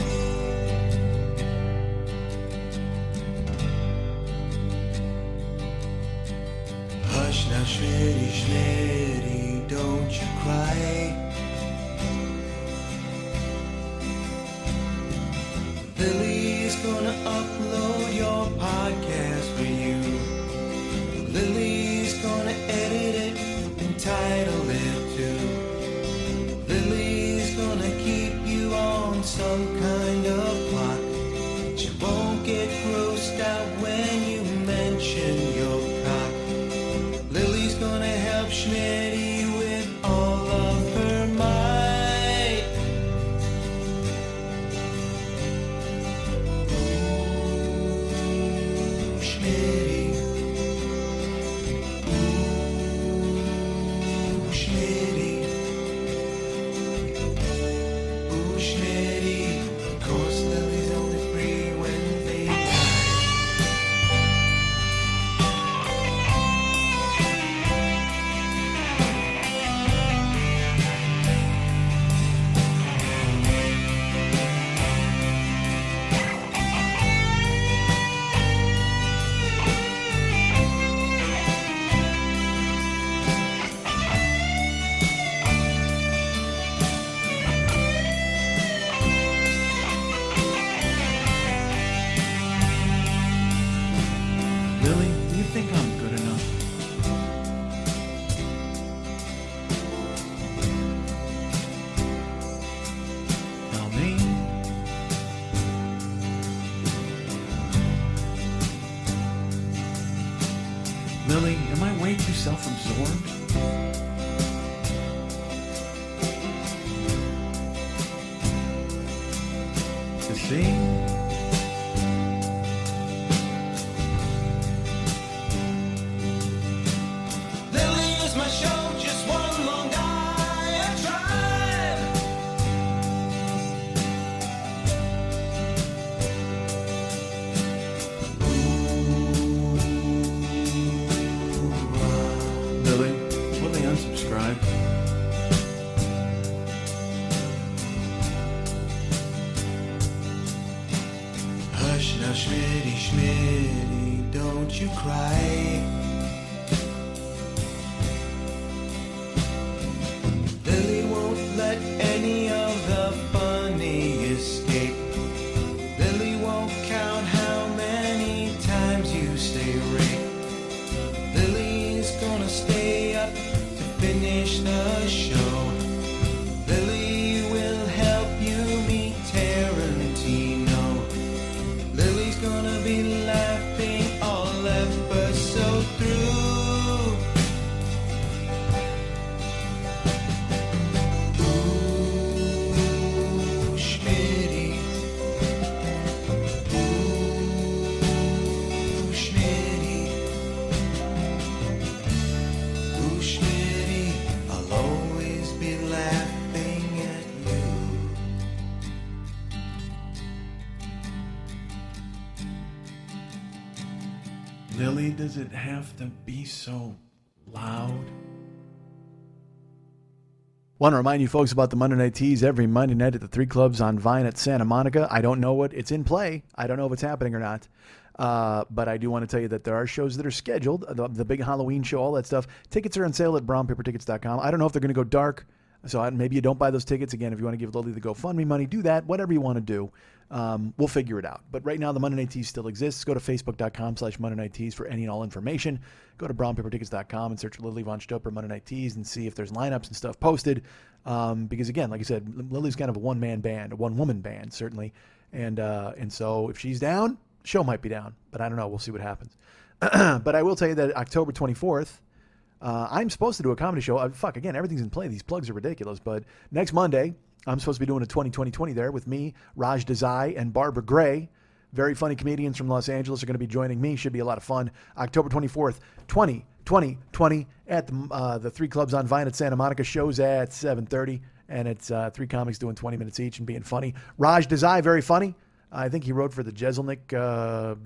Hush now, Schmitty, Schmitty, don't you cry. Lily's gonna upload your podcast for you. Lily's gonna edit it and title it too. Lily's gonna keep you on some kind of clock. She won't get grossed out when you mention your cock. Lily's gonna help Schmitty with all of her might. Lily, do you think I'm good enough? Tell me. Lily, am I way too self-absorbed? To see? subscribe. Hush now, Schmitty, Schmitty, don't you cry. Lily won't let any of the funny escape. Lily won't count how many times you stay raped. Lily's gonna stay up to finish the show. Lily will help you meet Tarantino. Lily's gonna be laughing all episode through. Ooh, Schmitty. Ooh, Schmitty. Ooh, Schmitty. I'll always be laughing at you. Lily, does it have to be so loud? Want to remind you folks about the Monday Night Teas every Monday night at the 3 Clubs on Vine at Santa Monica. I don't know what it's in play. I don't know if it's happening or not. But I do want to tell you that there are shows that are scheduled, the big Halloween show, all that stuff. Tickets are on sale at brownpapertickets.com. I don't know if they're going to go dark, so maybe you don't buy those tickets. Again, if you want to give Lily the GoFundMe money, do that. Whatever you want to do. We'll figure it out. But right now, the Monday Night Teas still exists. Go to facebook.com/Monday Night Teas for any and all information. Go to brownpapertickets.com and search for Lily Von Stopper Monday Night Teas and see if there's lineups and stuff posted. Because again, like I said, Lily's kind of a one-man band, a one-woman band, certainly. And so if she's down, show might be down. But I don't know. We'll see what happens. But I will tell you that October 24th, I'm supposed to do a comedy show. Again, everything's in play. These plugs are ridiculous. But next Monday, I'm supposed to be doing a 20-20-20 there with me, Raj Desai, and Barbara Gray. Very funny comedians from Los Angeles are going to be joining me. Should be a lot of fun. October 24th, 20 at the 3 Clubs on Vine at Santa Monica. Shows at 7:30, and it's 3 comics doing 20 minutes each and being funny. Raj Desai, very funny. I think he wrote for the Jeselnik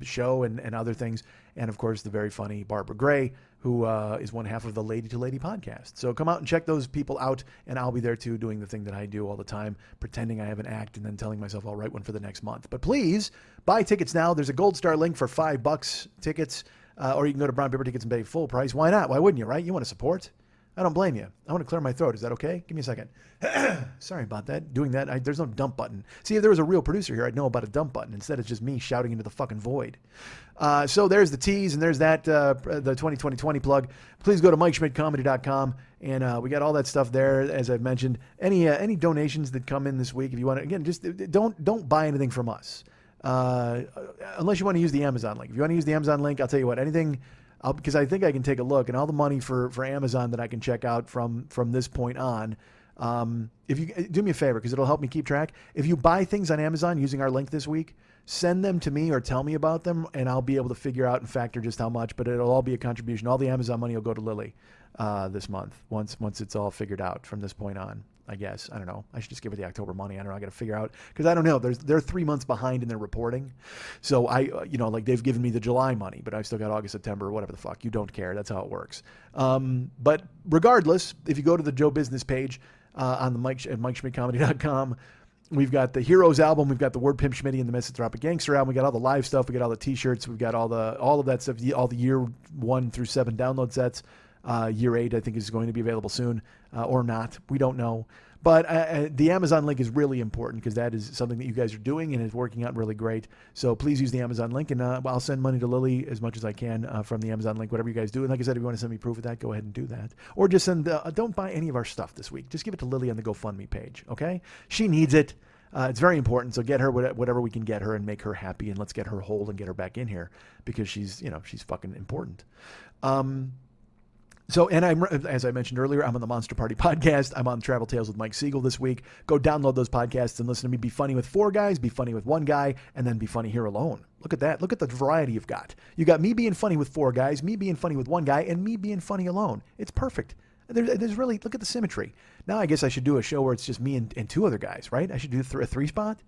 show and other things. And, of course, the very funny Barbara Gray, who is one half of the Lady to Lady podcast. So come out and check those people out, and I'll be there, too, doing the thing that I do all the time, pretending I have an act and then telling myself I'll write one for the next month. But please, buy tickets now. There's a Gold Star link for $5 tickets, or you can go to Brown Paper Tickets and pay full price. Why not? Why wouldn't you, right? You want to support? I don't blame you. I want to clear my throat. Is that okay? Give me a second. Sorry about that. Doing that, there's no dump button. See, if there was a real producer here, I'd know about a dump button. Instead, it's just me shouting into the fucking void. So there's the tease, and there's that, the 20-20-20 plug. Please go to MikeSchmidtComedy.com, and we got all that stuff there, as I've mentioned. Any donations that come in this week, if you want to, again, just don't buy anything from us. Unless you want to use the Amazon link. If you want to use the Amazon link, I'll tell you what, anything... because I think I can take a look, and all the money for Amazon that I can check out from this point on, if you do me a favor, because it'll help me keep track. If you buy things on Amazon using our link this week, send them to me or tell me about them, and I'll be able to figure out and factor just how much, but it'll all be a contribution. All the Amazon money will go to Lily this month once it's all figured out from this point on. I guess. I don't know. I should just give her the October money. I don't know. I got to figure out, because I don't know. They're 3 months behind in their reporting. So like they've given me the July money, but I've still got August, September, whatever the fuck. You don't care. That's how it works. But regardless, if you go to the Joe Business page on the at MikeSchmidtComedy.com, we've got the Heroes album. We've got the Word Pimp Schmitty and the Misanthropic Gangster album. We got all the live stuff. We got all the T-shirts. We've got all of that stuff. All the year 1 through 7 download sets. Year 8, I think, is going to be available soon, or not. We don't know. But the Amazon link is really important, because that is something that you guys are doing, and it's working out really great. So please use the Amazon link, and I'll send money to Lily as much as I can from the Amazon link, whatever you guys do. And like I said, if you want to send me proof of that, go ahead and do that. Or just don't buy any of our stuff this week. Just give it to Lily on the GoFundMe page, okay? She needs it. It's very important. So get her whatever we can get her and make her happy, and let's get her whole and get her back in here, because she's fucking important. So, and as I mentioned earlier, I'm on the Monster Party podcast. I'm on Travel Tales with Mike Siegel this week. Go download those podcasts and listen to me be funny with 4 guys, be funny with 1 guy, and then be funny here alone. Look at that. Look at the variety you've got. You got me being funny with 4 guys, me being funny with 1 guy, and me being funny alone. It's perfect. There's really, look at the symmetry. Now I guess I should do a show where it's just me and two other guys, right? I should do a three spot,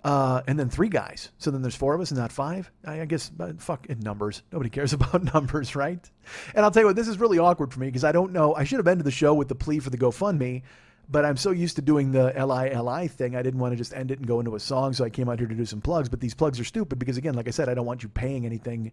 and then three guys. So then there's four of us and not five. I guess, fuck in numbers. Nobody cares about numbers, right? And I'll tell you what, this is really awkward for me because I don't know. I should have ended the show with the plea for the GoFundMe, but I'm so used to doing the LILI thing, I didn't want to just end it and go into a song, so I came out here to do some plugs. But these plugs are stupid because, again, like I said, I don't want you paying anything.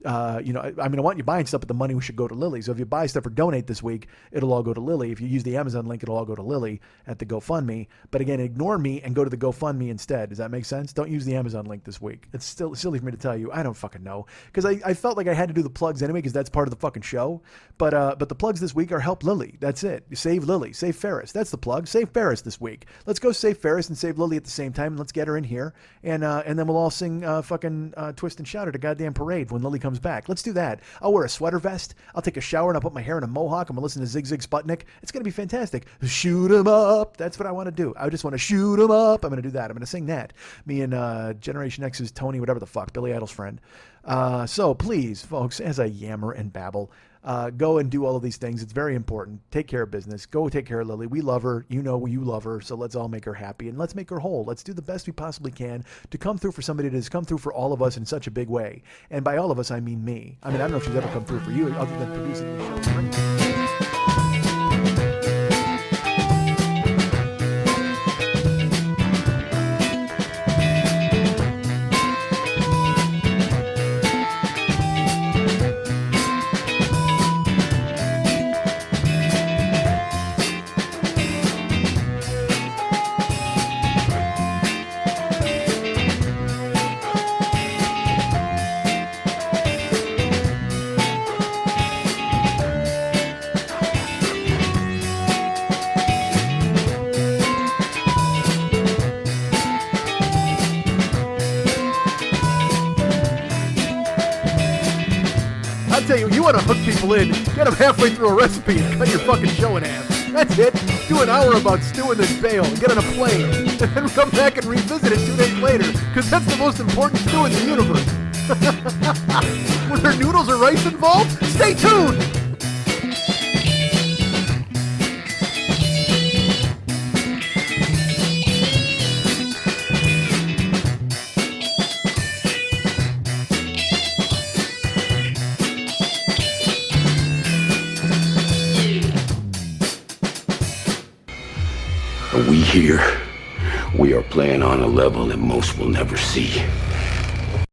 I want you buying stuff, but the money should go to Lily. So if you buy stuff or donate this week, it'll all go to Lily. If you use the Amazon link, it'll all go to Lily at the GoFundMe. But again, ignore me and go to the GoFundMe instead. Does that make sense? Don't use the Amazon link this week. It's still silly for me to tell you. I don't fucking know. Because I felt like I had to do the plugs anyway because that's part of the fucking show. But the plugs this week are help Lily. That's it. Save Lily. Save Ferris. That's the plug. Save Ferris this week. Let's go save Ferris and save Lily at the same time. And let's get her in here. And then we'll all sing fucking Twist and Shout at a goddamn parade when Lily comes back. Let's do that. I'll wear a sweater vest. I'll take a shower and I'll put my hair in a mohawk. I'm going to listen to Zig Zig Sputnik. It's going to be fantastic. Shoot 'em up. That's what I want to do. I just want to shoot 'em up. I'm going to do that. I'm going to sing that. Me and Generation X's Tony, whatever the fuck, Billy Idol's friend. So please, folks, as I yammer and babble, go and do all of these things. It's very important. Take care of business. Go take care of Lily. We love her. You know you love her. So let's all make her happy and let's make her whole. Let's do the best we possibly can to come through for somebody that has come through for all of us in such a big way. And by all of us, I mean me. I don't know if she's ever come through for you other than producing the show. You want to hook people in, get them halfway through a recipe and cut your fucking show in half. That's it. Do an hour about stew and then bail and get on a plane. And then come back and revisit it 2 days later, because that's the most important stew in the universe. Was there noodles or rice involved? Stay tuned! We here, we are playing on a level that most will never see.